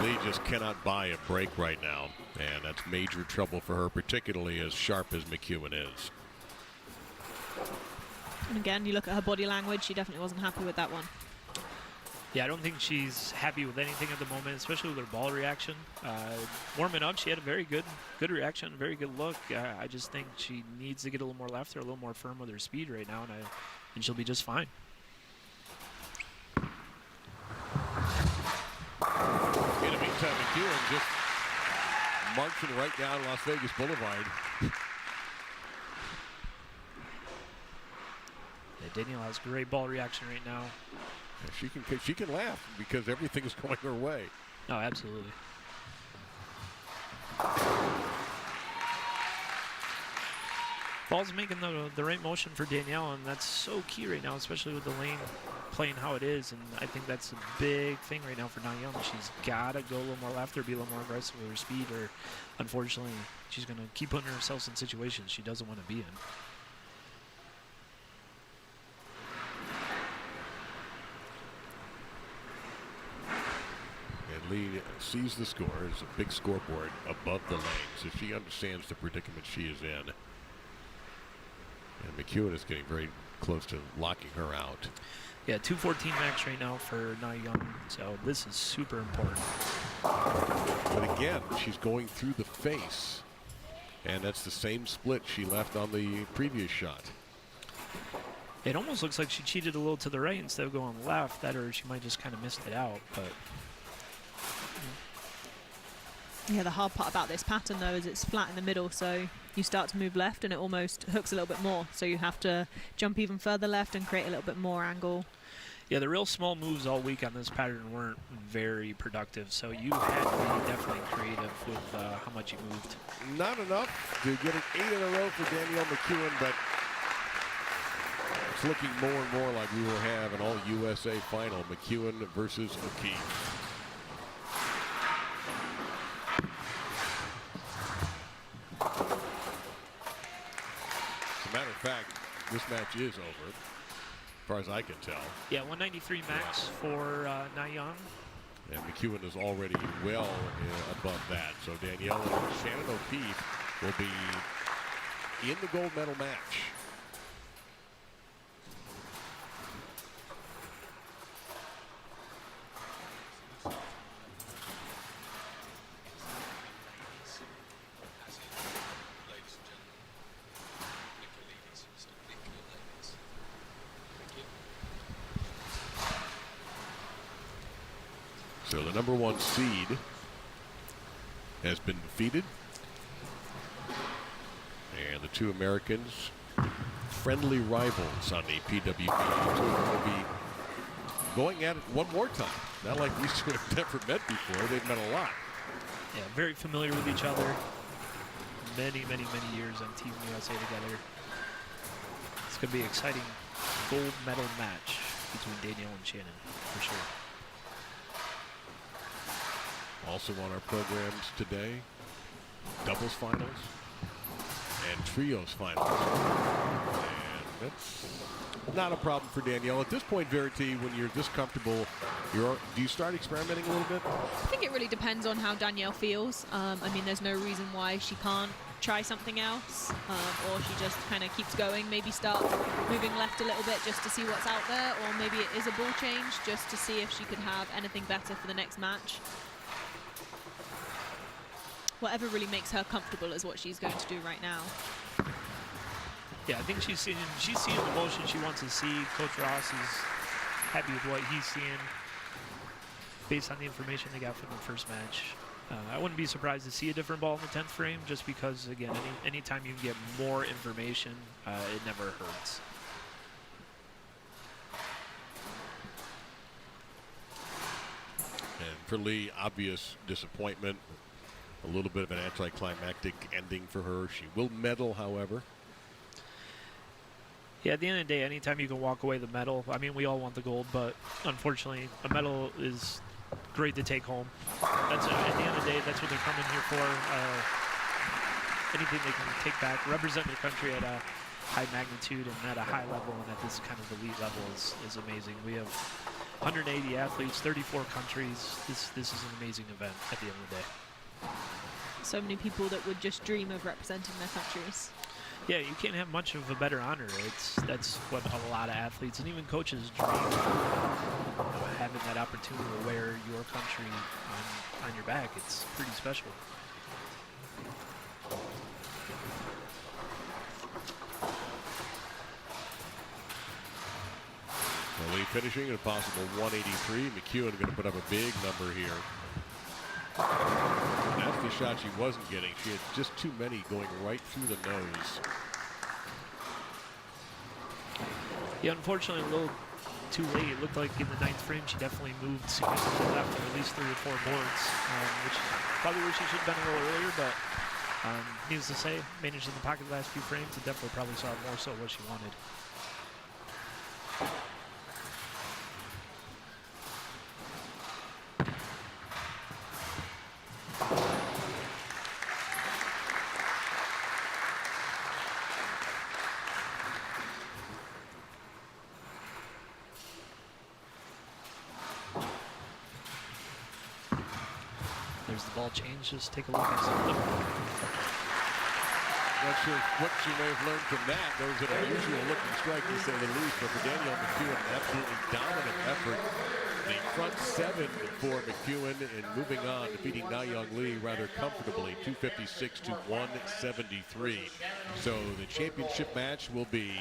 Lee just cannot buy a break right now, and that's major trouble for her, particularly as sharp as McEwen is. And again, you look at her body language, she definitely wasn't happy with that one. Yeah, I don't think she's happy with anything at the moment, especially with her ball reaction. Warming up, she had a very good reaction, a very good look. I just think she needs to get a little more left or a little more firm with her speed right now, and she'll be just fine. In the meantime, McEwen just marching right down Las Vegas Boulevard. Yeah, Danielle has great ball reaction right now. She can laugh because everything is going her way. No, absolutely. Ball's making the right motion for Danielle, and that's so key right now, especially with the lane playing how it is. And I think that's a big thing right now for Na Young. She's got to go a little more left or be a little more aggressive with her speed, or unfortunately, she's going to keep putting herself in situations she doesn't want to be in. Lee sees the score. There's a big scoreboard above the lane, so she understands the predicament she is in. And McEwen is getting very close to locking her out. Yeah, 214 max right now for Na Young, so this is super important. But again, she's going through the face. And that's the same split she left on the previous shot. It almost looks like she cheated a little to the right instead of going left. That, or she might just kind of missed it out. But yeah, the hard part about this pattern though is it's flat in the middle, so you start to move left and it almost hooks a little bit more. So you have to jump even further left and create a little bit more angle. yeah, the real small moves all week on this pattern weren't very productive. So you had to be definitely creative with how much you moved. Not enough to get an 8 in a row for Danielle McEwen, but it's looking more and more like we will have an all-USA final, McEwen versus O'Keefe. As a matter of fact, this match is over, as far as I can tell. Yeah, 193 max for Nayan. And McEwen is already well above that. So Danielle and Shannon O'Keefe will be in the gold medal match. So the number 1 seed has been defeated. And the 2 Americans, friendly rivals on the PWP. The 2 of them will be going at it one more time. Not like these 2 have never met before. They've met a lot. Yeah, very familiar with each other. Many, many, many years on Team USA together. It's going to be an exciting gold medal match between Danielle and Shannon, for sure. Also on our programs today, doubles finals and trios finals. And that's not a problem for Danielle. At this point, Verity, when you're this comfortable, do you start experimenting a little bit? I think it really depends on how Danielle feels. I mean, there's no reason why she can't try something else, or she just kind of keeps going. Maybe start moving left a little bit just to see what's out there, or maybe it is a ball change just to see if she could have anything better for the next match. Whatever really makes her comfortable is what she's going to do right now. Yeah, I think she's seeing the motion she wants to see. Coach Ross is happy with what he's seeing based on the information they got from the first match. I wouldn't be surprised to see a different ball in the 10th frame, just because, again, anytime you can get more information, it never hurts. And for Lee, obvious disappointment. A little bit of an anticlimactic ending for her. She will medal, however. Yeah, at the end of the day, anytime you can walk away the medal, I mean, we all want the gold, but unfortunately, a medal is great to take home. That's at the end of the day, that's what they're coming here for. Anything they can take back, represent their country at a high magnitude and at a high level, and at this kind of elite level is amazing. We have 180 athletes, 34 countries. This is an amazing event at the end of the day. So many people that would just dream of representing their countries. Yeah, you can't have much of a better honor. That's what a lot of athletes and even coaches dream of, having that opportunity to wear your country on your back. It's pretty special. Lee finishing at a possible 183. McEwen going to put up a big number here. And that's the shot she wasn't getting. She had just too many going right through the nose. Yeah, unfortunately, a little too late. It looked like in the 9th frame, she definitely moved significantly left for at least 3 or 4 boards, which probably where she should have been a little earlier, but needless to say, managed in the pocket the last few frames, and definitely probably saw more so what she wanted. There's the ball change. Just take a look at something. Not sure what she may have learned from that. There was an unusual looking strike, to say the least, but for Danielle McEwen, an absolutely dominant effort the front 7 for McEwen, and moving on, defeating Na Young Lee rather comfortably, 256 to 173. So the championship match will be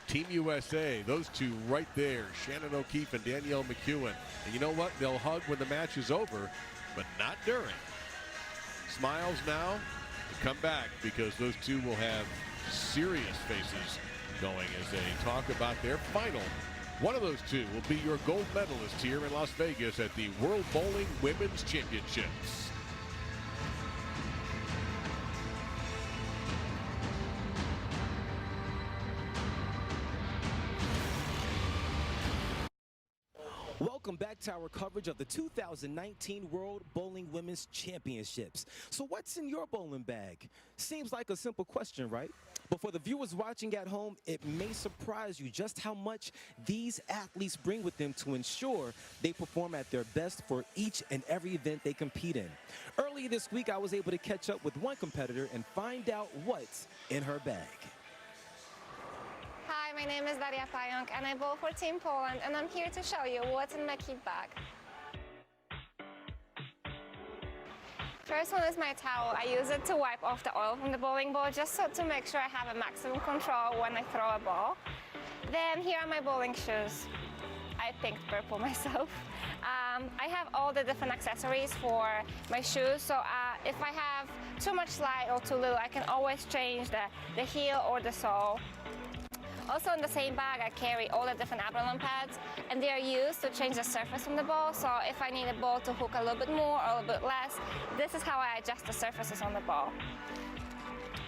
Team USA, those two right there, Shannon O'Keefe and Danielle McEwen. And you know what? They'll hug when the match is over, but not during. Smiles now to come back, because those two will have serious faces going as they talk about their final. One of those two will be your gold medalist here in Las Vegas at the World Bowling Women's Championships. Welcome back to our coverage of the 2019 World Bowling Women's Championships. So what's in your bowling bag? Seems like a simple question, right? But for the viewers watching at home, it may surprise you just how much these athletes bring with them to ensure they perform at their best for each and every event they compete in. Earlier this week, I was able to catch up with one competitor and find out what's in her bag. Hi, my name is Daria Pająk and I bowl for Team Poland, and I'm here to show you what's in my kit bag. First one is my towel. I use it to wipe off the oil from the bowling ball, just so to make sure I have a maximum control when I throw a ball. Then here are my bowling shoes. I picked purple myself. I have all the different accessories for my shoes, so if I have too much slide or too little, I can always change the heel or the sole. Also in the same bag, I carry all the different Abralon pads, and they are used to change the surface on the ball. So if I need a ball to hook a little bit more or a little bit less, this is how I adjust the surfaces on the ball.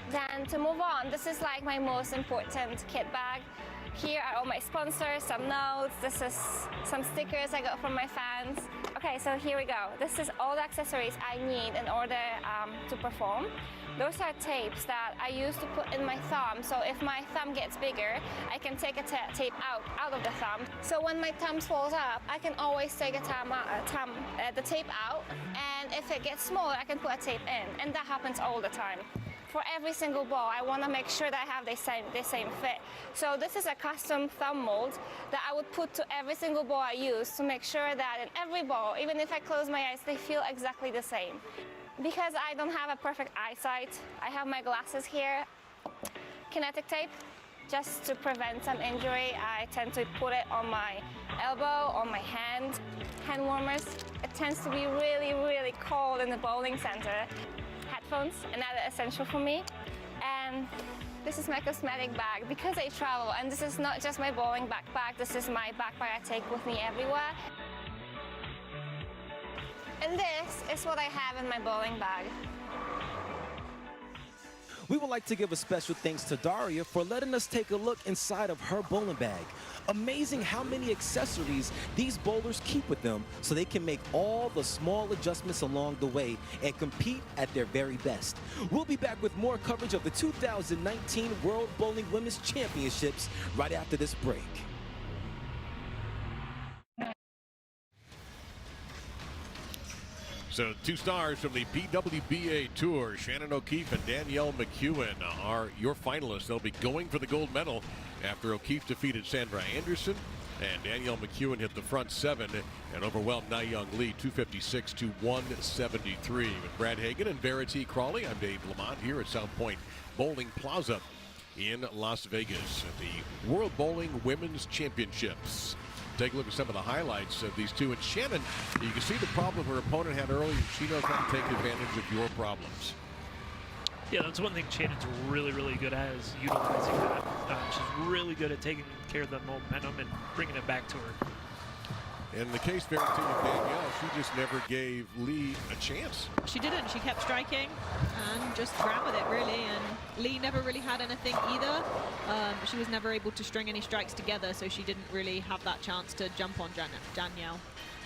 Then to move on, this is like my most important kit bag. Here are all my sponsors, some notes, this is some stickers I got from my fans. Okay, so here we go. This is all the accessories I need in order to perform. Those are tapes that I use to put in my thumb, so if my thumb gets bigger, I can take a tape out of the thumb. So when my thumb swells up, I can always take the tape out, and if it gets smaller, I can put a tape in, and that happens all the time. For every single ball, I want to make sure that I have the same fit. So this is a custom thumb mold that I would put to every single ball I use to make sure that in every ball, even if I close my eyes, they feel exactly the same. Because I don't have a perfect eyesight, I have my glasses here. Kinetic tape, just to prevent some injury. I tend to put it on my elbow, on my hand. Hand warmers. It tends to be really, really cold in the bowling center. Headphones, another essential for me. And this is my cosmetic bag because I travel, and this is not just my bowling backpack, this is my backpack I take with me everywhere. And this is what I have in my bowling bag. We would like to give a special thanks to Daria for letting us take a look inside of her bowling bag. Amazing how many accessories these bowlers keep with them so they can make all the small adjustments along the way and compete at their very best. We'll be back with more coverage of the 2019 World Bowling Women's Championships right after this break. So 2 stars from the PWBA Tour, Shannon O'Keefe and Danielle McEwen, are your finalists. They'll be going for the gold medal after O'Keefe defeated Sandra Anderson, and Danielle McEwen hit the front 7 and overwhelmed Na Young Lee 256 to 173. With Brad Hagan and Verity Crawley, I'm Dave Lamont here at South Point Bowling Plaza in Las Vegas at the World Bowling Women's Championships. Take a look at some of the highlights of these two. And Shannon, you can see the problem her opponent had earlier. She knows how to take advantage of your problems. Yeah, that's one thing Shannon's really, really good at, is utilizing that. She's really good at taking care of the momentum and bringing it back to her. In the case, Verity of Danielle, she just never gave Lee a chance. She didn't. She kept striking and just ran with it, really. And Lee never really had anything either. She was never able to string any strikes together, so she didn't really have that chance to jump on Danielle.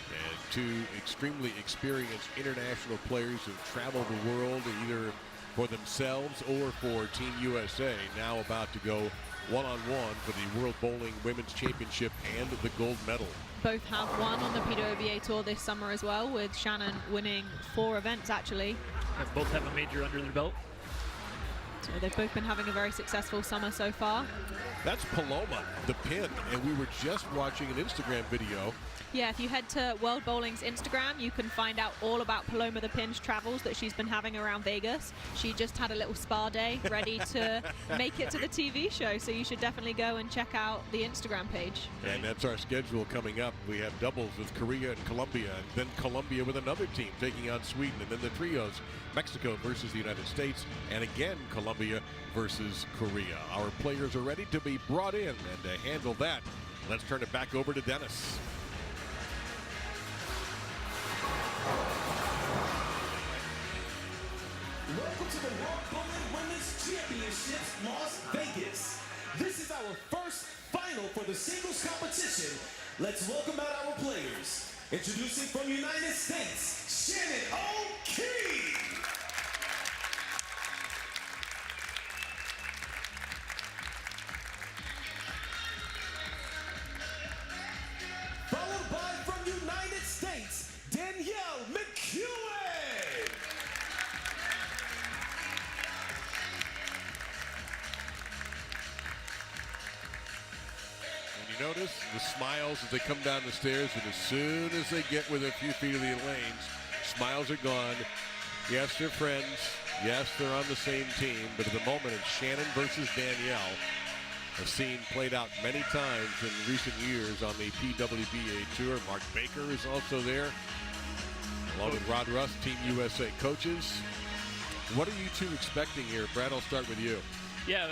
And two extremely experienced international players who've traveled the world either for themselves or for Team USA, now about to go one-on-one for the World Bowling Women's Championship and the gold medal. Both have won on the PWBA Tour this summer as well, with Shannon winning 4 events actually. And both have a major under their belt. So they've both been having a very successful summer so far. That's Paloma, the pin, and we were just watching an Instagram video. Yeah, if you head to World Bowling's Instagram, you can find out all about Paloma the Pin's travels that she's been having around Vegas. She just had a little spa day ready to make it to the TV show, so you should definitely go and check out the Instagram page. And that's our schedule coming up. We have doubles with Korea and Colombia, and then Colombia with another team taking on Sweden, and then the trios, Mexico versus the United States, and again Colombia versus Korea. Our players are ready to be brought in, and to handle that, let's turn it back over to Dennis. Welcome to the World Bowling Women's Championships, Las Vegas. This is our first final for the singles competition. Let's welcome out our players. Introducing from United States, Shannon O'Kee. Followed by from United States, Danielle McEwen. And you notice the smiles as they come down the stairs, and as soon as they get within a few feet of the lanes, smiles are gone. Yes, they're friends. Yes, they're on the same team. But at the moment, it's Shannon versus Danielle. A scene played out many times in recent years on the PWBA Tour. Mark Baker is also there, along with Rod Russ, Team USA coaches. What are you two expecting here? Brad, I'll start with you. Yeah,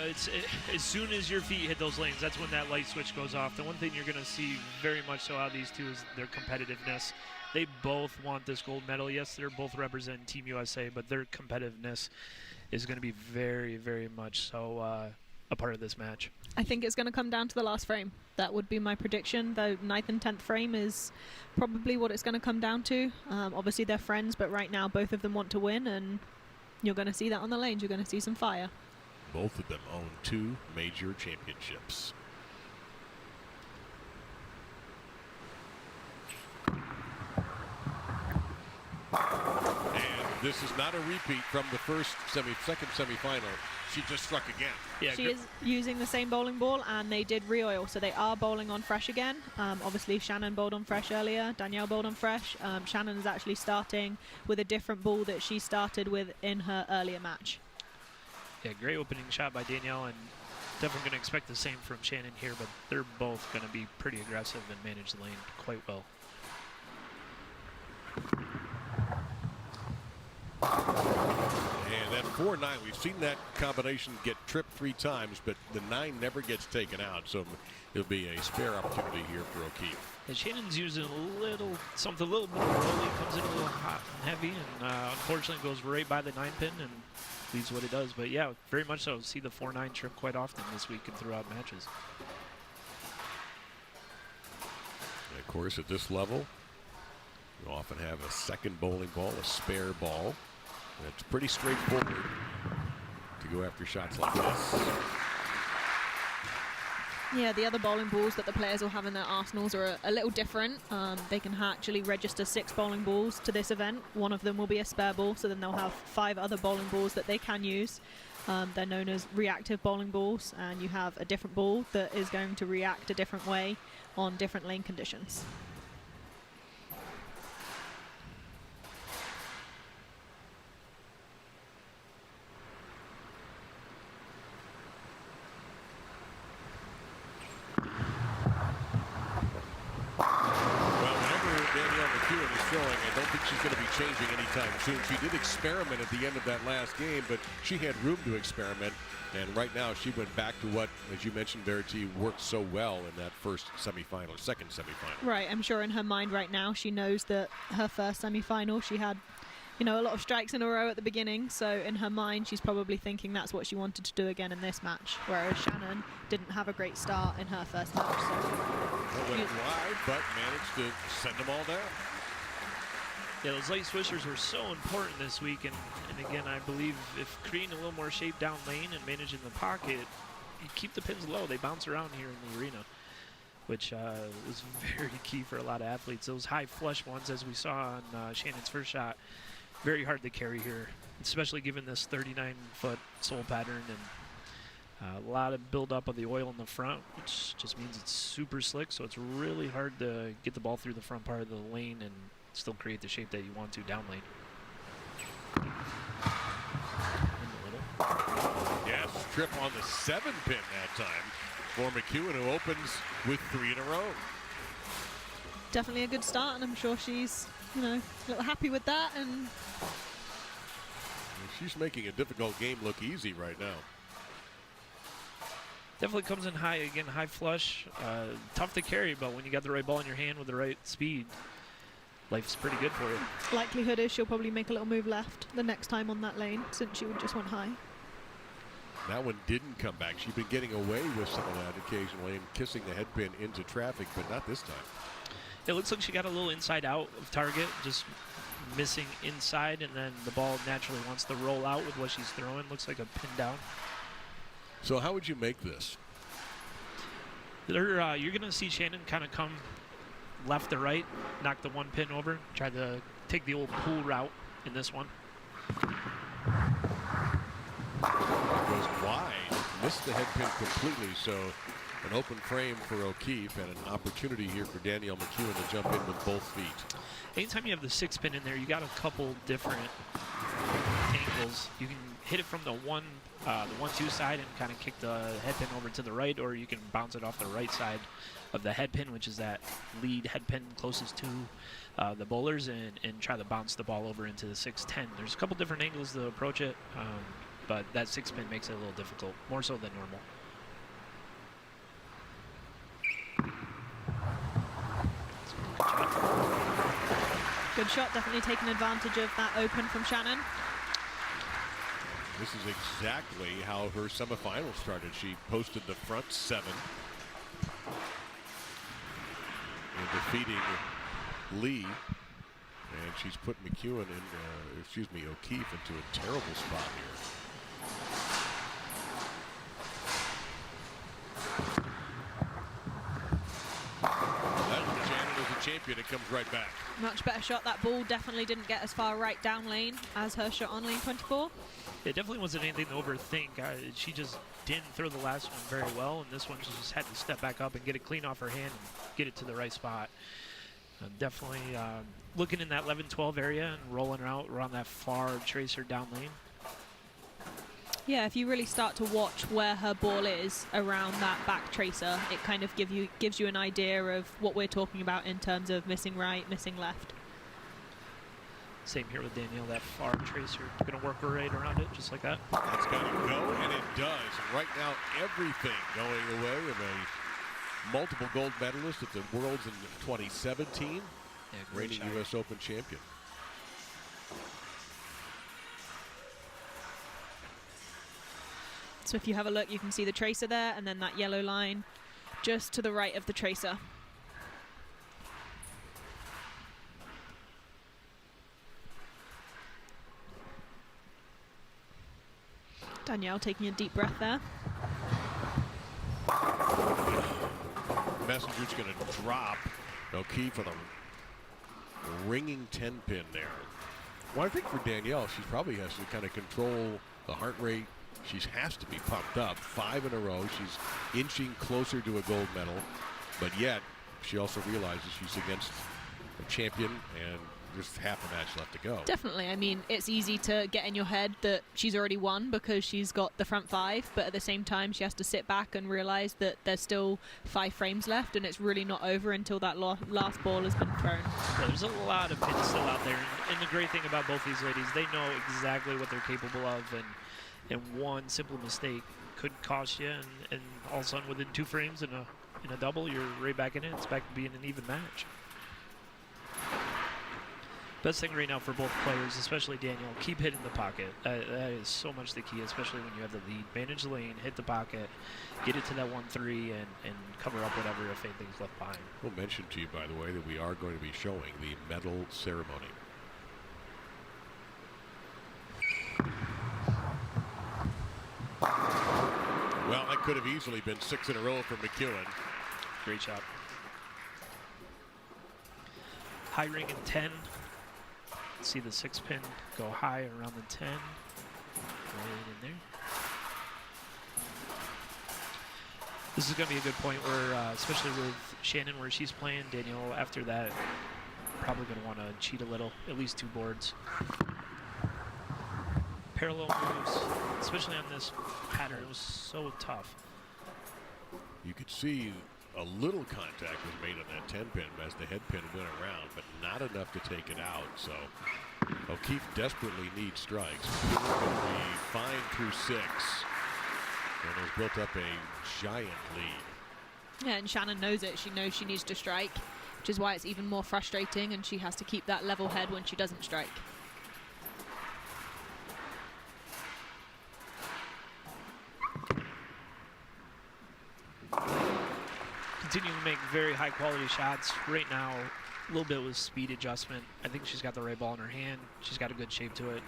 as soon as your feet hit those lanes, that's when that light switch goes off. The one thing you're going to see very much so out of these two is their competitiveness. They both want this gold medal. Yes, they're both representing Team USA, but their competitiveness is going to be very, very much so a part of this match. I think it's going to come down to the last frame. That would be my prediction. The 9th and 10th frame is probably what it's going to come down to. Obviously, they're friends, but right now both of them want to win, and you're going to see that on the lanes. You're going to see some fire. Both of them own 2 major championships. And this is not a repeat from the second semifinal. She just struck again. Yeah, she is using the same bowling ball, and they did re-oil, so they are bowling on fresh again. Obviously, Shannon bowled on fresh earlier. Danielle bowled on fresh. Shannon is actually starting with a different ball that she started with in her earlier match. Yeah, great opening shot by Danielle, and definitely going to expect the same from Shannon here, but they're both going to be pretty aggressive and manage the lane quite well. And that 4-9, we've seen that combination get tripped 3 times, but the 9 never gets taken out, so it'll be a spare opportunity here for O'Keefe. And Shannon's using a little bit of rolling, comes in a little hot and heavy, and unfortunately goes right by the 9 pin and leaves what it does. But yeah, very much so. See the 4-9 trip quite often this week and throughout matches. And of course, at this level, you often have a second bowling ball, a spare ball. And it's pretty straightforward to go after shots like this. Yeah, the other bowling balls that the players will have in their arsenals are a little different. They can actually register 6 bowling balls to this event. One of them will be a spare ball, so then they'll have 5 other bowling balls that they can use. They're known as reactive bowling balls, and you have a different ball that is going to react a different way on different lane conditions. I don't think she's going to be changing anytime soon. She did experiment at the end of that last game, but she had room to experiment. And right now she went back to what, as you mentioned, Verity, worked so well in that second semifinal. Right, I'm sure in her mind right now she knows that her first semifinal she had, a lot of strikes in a row at the beginning. So in her mind she's probably thinking that's what she wanted to do again in this match. Whereas Shannon didn't have a great start in her first match. So went wide, but managed to send them all down. Yeah, those light swishers were so important this week, and again, I believe if creating a little more shape down lane and managing the pocket, you keep the pins low. They bounce around here in the arena, which was very key for a lot of athletes. Those high flush ones, as we saw on Shannon's first shot, very hard to carry here, especially given this 39-foot sole pattern and a lot of buildup of the oil in the front, which just means it's super slick, so it's really hard to get the ball through the front part of the lane and still create the shape that you want to down lane. Yes, trip on the 7-pin that time for McEwen, who opens with 3 in a row. Definitely a good start, and I'm sure she's, you know, a little happy with that. And she's making a difficult game look easy right now. Definitely comes in high again, high flush. Tough to carry, but when you got the right ball in your hand with the right speed, life's pretty good for you. likelihood is she'll probably make a little move left the next time on that lane, since she just went high. That one didn't come back. She's been getting away with some of that occasionally and kissing the headpin into traffic, but not this time. It looks like she got a little inside out of target, just missing inside, and then the ball naturally wants to roll out with what she's throwing. Looks like a pin down. So how would you make this? You're going to see Shannon kind of come left to right, knock the one pin over, try to take the old pool route in this one. Goes wide, missed the head pin completely, so an open frame for O'Keefe and an opportunity here for Danielle McEwen to jump in with both feet. Anytime you have the 6-pin in there, you got a couple different angles. You can hit it from the 1-2 side and kind of kick the head pin over to the right, or you can bounce it off the right side of the head pin, which is that lead head pin closest to the bowlers, and try to bounce the ball over into the 6-10. There's a couple different angles to approach it, but that 6-pin makes it a little difficult, more so than normal. Good shot, definitely taking advantage of that open from Shannon. This is exactly how her semifinal started. She posted the front 7 and defeating Lee, and she's put McEwen in, O'Keefe into a terrible spot here. Champion, it comes right back. Much better shot. That ball definitely didn't get as far right down lane as her shot on lane 24. It definitely wasn't anything to overthink. She just didn't throw the last one very well, and this one she just had to step back up and get it clean off her hand and get it to the right spot. Definitely looking in that 11-12 area and rolling her out around that far tracer down lane. Yeah, if you really start to watch where her ball is around that back tracer, it kind of gives you an idea of what we're talking about in terms of missing right, missing left. Same here with Danielle, that far tracer. Going to work her right around it, just like that. That's got to go, and it does. And right now, everything going away of a multiple gold medalist at the Worlds in 2017, Yeah, reigning shot. U.S. Open champion. So if you have a look, you can see the tracer there, and then that yellow line just to the right of the tracer. Danielle taking a deep breath there. Messenger's going to drop O'Keefe with a ringing 10-pin there. Well, I think for Danielle, she probably has to kind of control the heart rate. She has to be pumped up. 5 in a row. She's inching closer to a gold medal, but yet she also realizes she's against a champion and there's half a match left to go. Definitely. I mean, it's easy to get in your head that she's already won because she's got the front 5, but at the same time she has to sit back and realize that there's still 5 frames left and it's really not over until that last ball has been thrown. Yeah, there's a lot of pins still out there, and the great thing about both these ladies, they know exactly what they're capable of, and one simple mistake could cost you, and all of a sudden within 2 frames in a double, you're right back in it. It's back to being an even match. Best thing right now for both players, especially Danielle, keep hitting the pocket. That is so much the key, especially when you have the lead. Manage the lane, hit the pocket, get it to that 1-3, and cover up whatever if anything's left behind. We'll mention to you, by the way, that we are going to be showing the medal ceremony. Well, that could have easily been 6 in a row for McEwen. Great shot. High ring in 10. see the 6 pin go high around the 10. Right in there. This is going to be a good point where, especially with Shannon where she's playing, Danielle after that, probably going to want to cheat a little, at least 2 boards. Parallel moves, especially on this pattern, it was so tough. You could see a little contact was made on that 10 pin as the head pin went around, but not enough to take it out. So O'Keefe desperately needs strikes. He's going to be fine through 6 and has built up a giant lead. Yeah, and Shannon knows it. She knows she needs to strike, which is why it's even more frustrating, and she has to keep that level head when she doesn't strike. Continuing to make very high quality shots. Right now, a little bit with speed adjustment. I think she's got the right ball in her hand. She's got a good shape to it.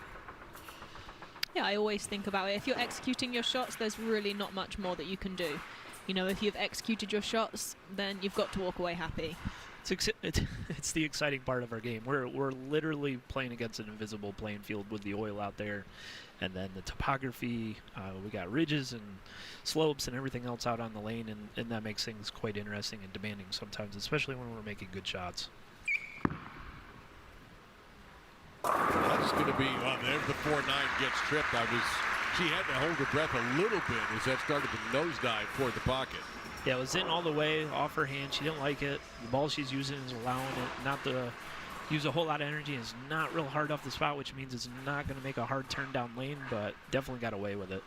Yeah, I always think about it. If you're executing your shots, there's really not much more that you can do. You know, if you've executed your shots, then you've got to walk away happy. It's the exciting part of our game. We're literally playing against an invisible playing field with the oil out there, and then the topography. We got ridges and slopes and everything else out on the lane, and that makes things quite interesting and demanding sometimes, especially when we're making good shots. That's going to be, there's the 4-9 gets tripped. She had to hold her breath a little bit as that started to nosedive toward the pocket. Yeah, it was in all the way off her hand. She didn't like it. The ball she's using is allowing it not to use a whole lot of energy. It's not real hard off the spot, which means it's not going to make a hard turn down lane, but definitely got away with it.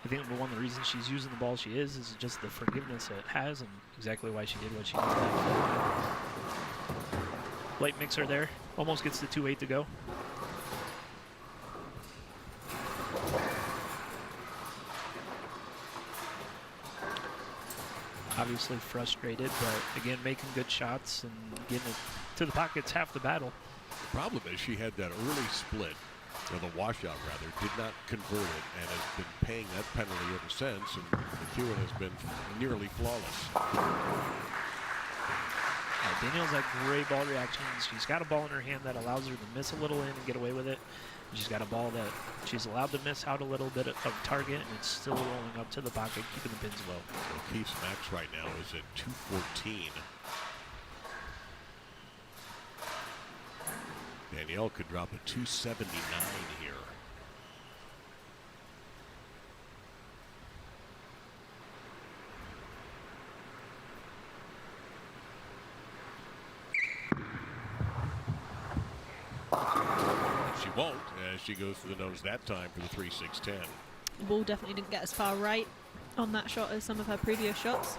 I think one of the reasons she's using the ball she is just the forgiveness it has and exactly why she did what she did. Light mixer there. Almost gets the 2-8 to go. Obviously frustrated, but again, making good shots and getting it to the pocket's half the battle. The problem is she had that early split, or the washout rather, did not convert it and has been paying that penalty ever since, and McEwen has been nearly flawless. Danielle's got great ball reactions. She's got a ball in her hand that allows her to miss a little in and get away with it. She's got a ball that she's allowed to miss out a little bit of target, and it's still rolling up to the pocket, keeping the pins low. O'Keefe's max right now is at 214. Danielle could drop a 279 here. She won't, as she goes for the nose that time for the 3-6-10. The ball definitely didn't get as far right on that shot as some of her previous shots.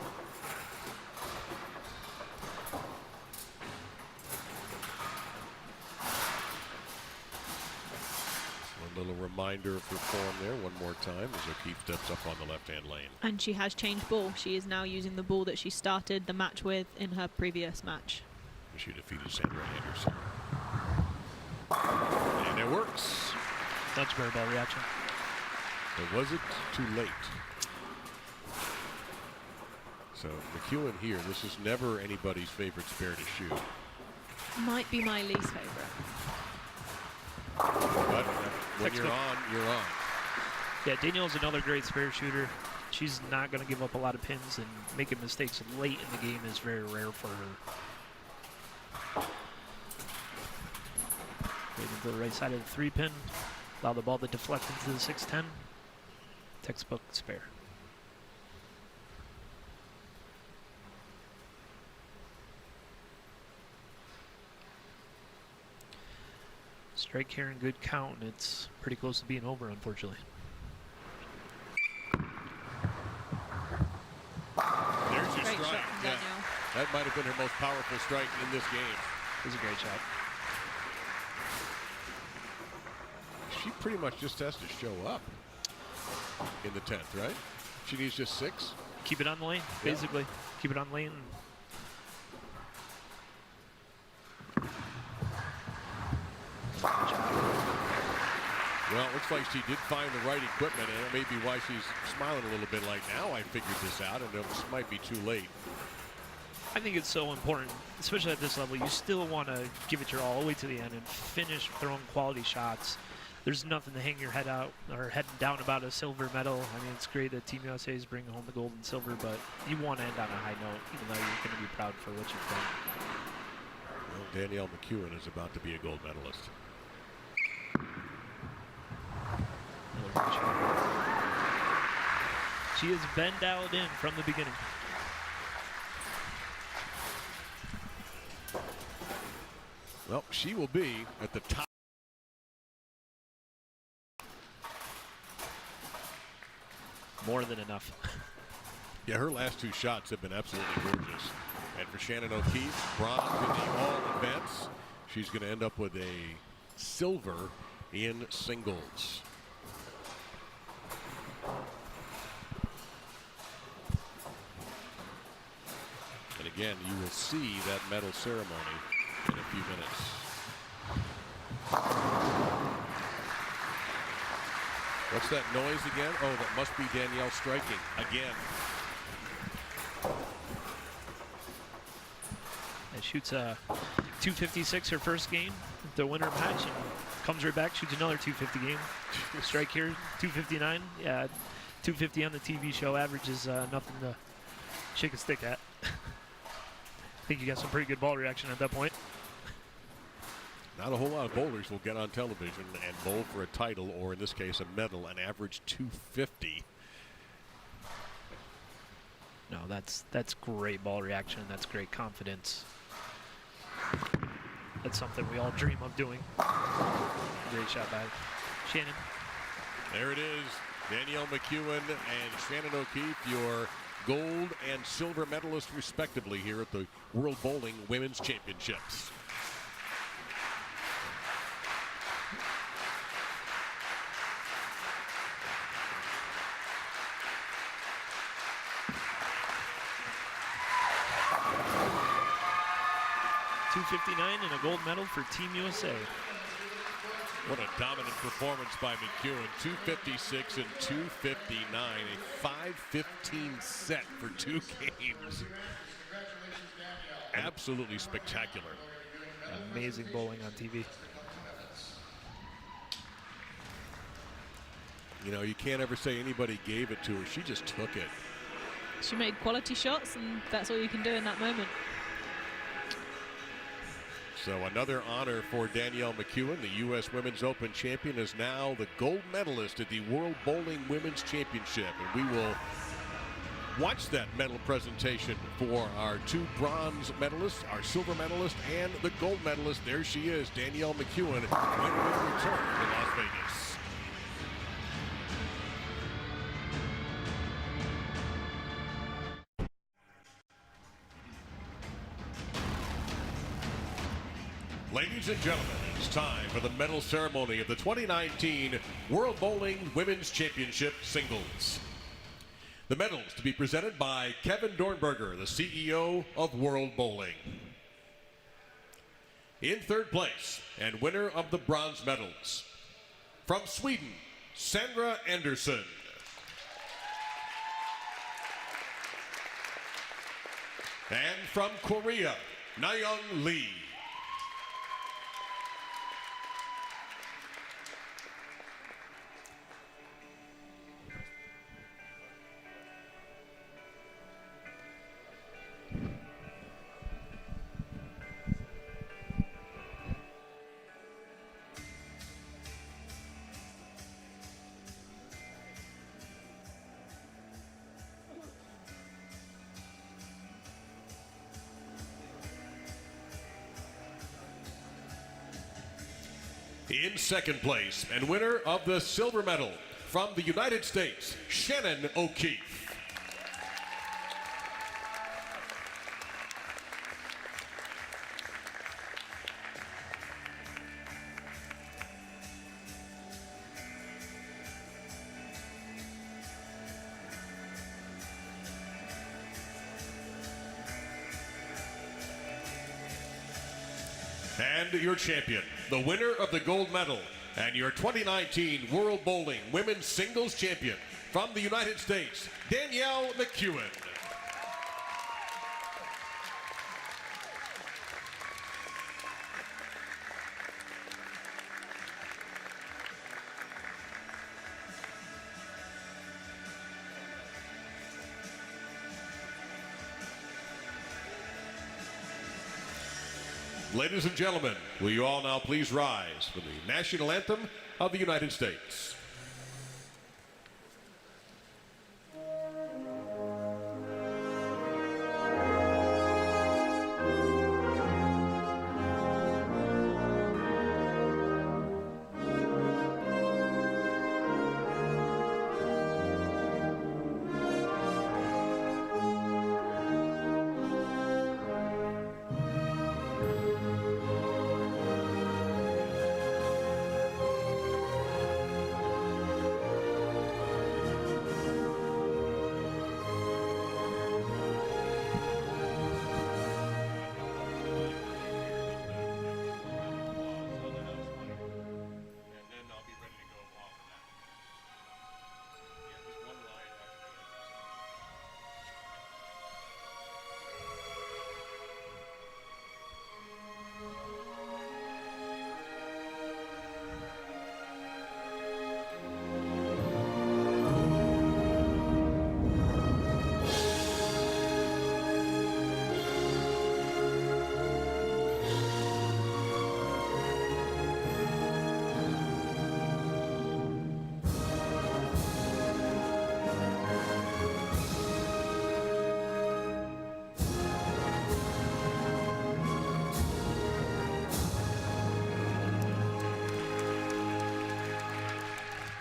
One little reminder of her form there one more time as O'Keefe steps up on the left-hand lane. And she has changed ball. She is now using the ball that she started the match with in her previous match. She defeated Sandra Anderson. And it works. That's great ball reaction. Or was it too late? So McEwen here, this is never anybody's favorite spare to shoot. Might be my least favorite. But when you're on, you're on. Yeah, Danielle's another great spare shooter. She's not going to give up a lot of pins, and making mistakes late in the game is very rare for her. Waiting to the right side of the 3-pin. Allow the ball to deflect into the 6-10. Textbook spare. Strike here in good count, and it's pretty close to being over, unfortunately. There's your Great strike. shot from Danielle. That might have been her most powerful strike in this game. It was a great shot. She pretty much just has to show up in the 10th, right? She needs just 6. Keep it on the lane, Yeah. basically. Keep it on the lane. Well, it looks like she did find the right equipment, and that may be why she's smiling a little bit like, now I figured this out, and it might be too late. I think it's so important, especially at this level. You still want to give it your all the way to the end and finish throwing quality shots. There's nothing to hang your head out or head down about a silver medal. I mean, it's great that Team USA is bringing home the gold and silver, but you want to end on a high note, even though you're going to be proud for what you've done. Well, Danielle McEwen is about to be a gold medalist. Another good shot. She has been dialed in from the beginning. Well, she will be at the top. More than enough. Yeah, her last two shots have been absolutely gorgeous. And for Shannon O'Keefe, bronze in the all events. She's going to end up with a silver in singles. And again, you will see that medal ceremony in a few minutes. What's that noise again? Oh, that must be Danielle striking again. And shoots a 256 her first game, the winner match, and comes right back, shoots another 250 game. Strike here, 259. Yeah, 250 on the TV show averages nothing to shake a stick at. I think you got some pretty good ball reaction at that point. Not a whole lot of bowlers will get on television and bowl for a title, or in this case, a medal, an average 250. No, that's great ball reaction. That's great confidence. That's something we all dream of doing. Great shot by Shannon. There it is. Danielle McEwen and Shannon O'Keefe, your gold and silver medalists respectively here at the World Bowling Women's Championships. .259 and a gold medal for Team USA. What a dominant performance by McEwen. 256 and 259. A 5-15 set for 2 games. Absolutely spectacular. Amazing bowling on TV. You know, you can't ever say anybody gave it to her. She just took it. She made quality shots, and that's all you can do in that moment. So another honor for Danielle McEwen. The U.S. Women's Open champion is now the gold medalist at the World Bowling Women's Championship. And we will watch that medal presentation for our 2 bronze medalists, our silver medalist, and the gold medalist. There she is, Danielle McEwen, when we return to Las Vegas. Ladies and gentlemen, it's time for the medal ceremony of the 2019 World Bowling Women's Championship Singles. The medals to be presented by Kevin Dornberger, the CEO of World Bowling. In third place and winner of the bronze medals, from Sweden, Sandra Andersson. And from Korea, Nayoung Lee. In second place and winner of the silver medal from the United States, Shannon O'Keefe. And your champion, the winner of the gold medal and your 2019 World Bowling Women's Singles Champion from the United States, Danielle McEwen. Ladies and gentlemen, will you all now please rise for the national anthem of the United States?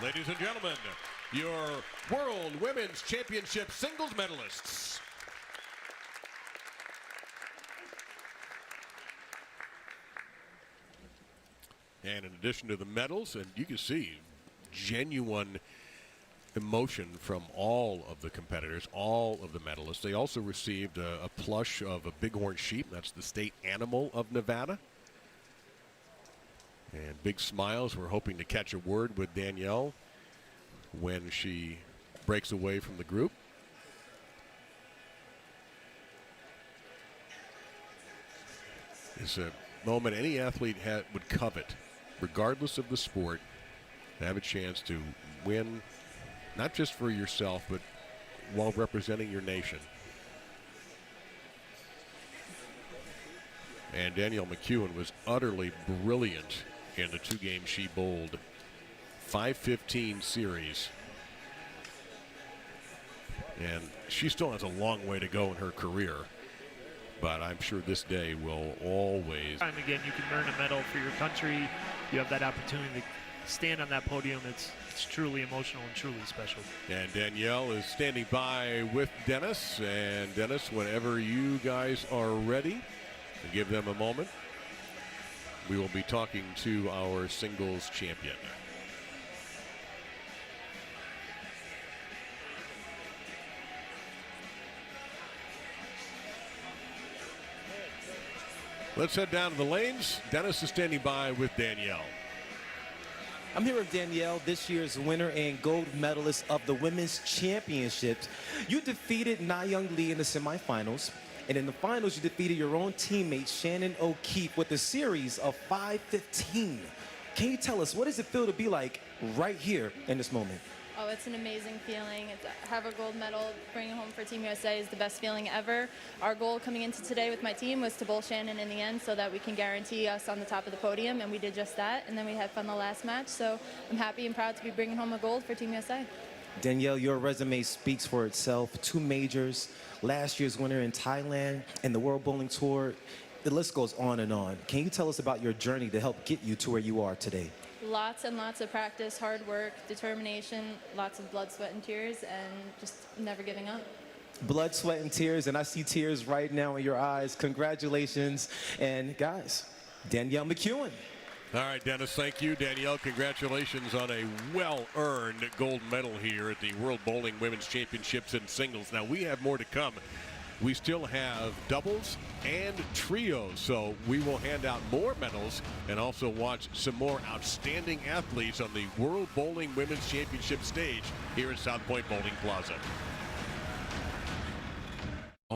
Ladies and gentlemen, your World Women's Championship singles medalists. And in addition to the medals, and you can see genuine emotion from all of the competitors, all of the medalists. They also received a plush of a bighorn sheep. That's the state animal of Nevada. And big smiles. We're hoping to catch a word with Danielle when she breaks away from the group. It's a moment any athlete would covet, regardless of the sport, to have a chance to win, not just for yourself, but while representing your nation. And Danielle McEwen was utterly brilliant in the two games she bowled. 5:15 series. And she still has a long way to go in her career. But I'm sure this day will always. Time again, you can earn a medal for your country. You have that opportunity to stand on that podium. It's truly emotional and truly special. And Danielle is standing by with Dennis. And Dennis, whenever you guys are ready, give them a moment. We will be talking to our singles champion. Let's head down to the lanes. Dennis is standing by with Danielle. I'm here with Danielle, this year's winner and gold medalist of the Women's Championships. You defeated Na Young Lee in the semifinals, and in the finals, you defeated your own teammate, Shannon O'Keefe, with a series of 5-15. Can you tell us, what does it feel to be like right here in this moment? Oh, it's an amazing feeling. Have a gold medal, bring it home for Team USA is the best feeling ever. Our goal coming into today with my team was to bowl Shannon in the end so that we can guarantee us on the top of the podium, and we did just that, and then we had fun the last match. So I'm happy and proud to be bringing home a gold for Team USA. Danielle, your resume speaks for itself. 2 majors, last year's winner in Thailand, and the World Bowling Tour. The list goes on and on. Can you tell us about your journey to help get you to where you are today? Lots and lots of practice, hard work, determination, lots of blood, sweat, and tears, and just never giving up. Blood, sweat, and tears, and I see tears right now in your eyes. Congratulations. And guys, Danielle McEwen. All right, Dennis, thank you. Danielle, congratulations on a well-earned gold medal here at the World Bowling Women's Championships in singles. Now, we have more to come. We still have doubles and trios, so we will hand out more medals and also watch some more outstanding athletes on the World Bowling Women's Championship stage here at South Point Bowling Plaza.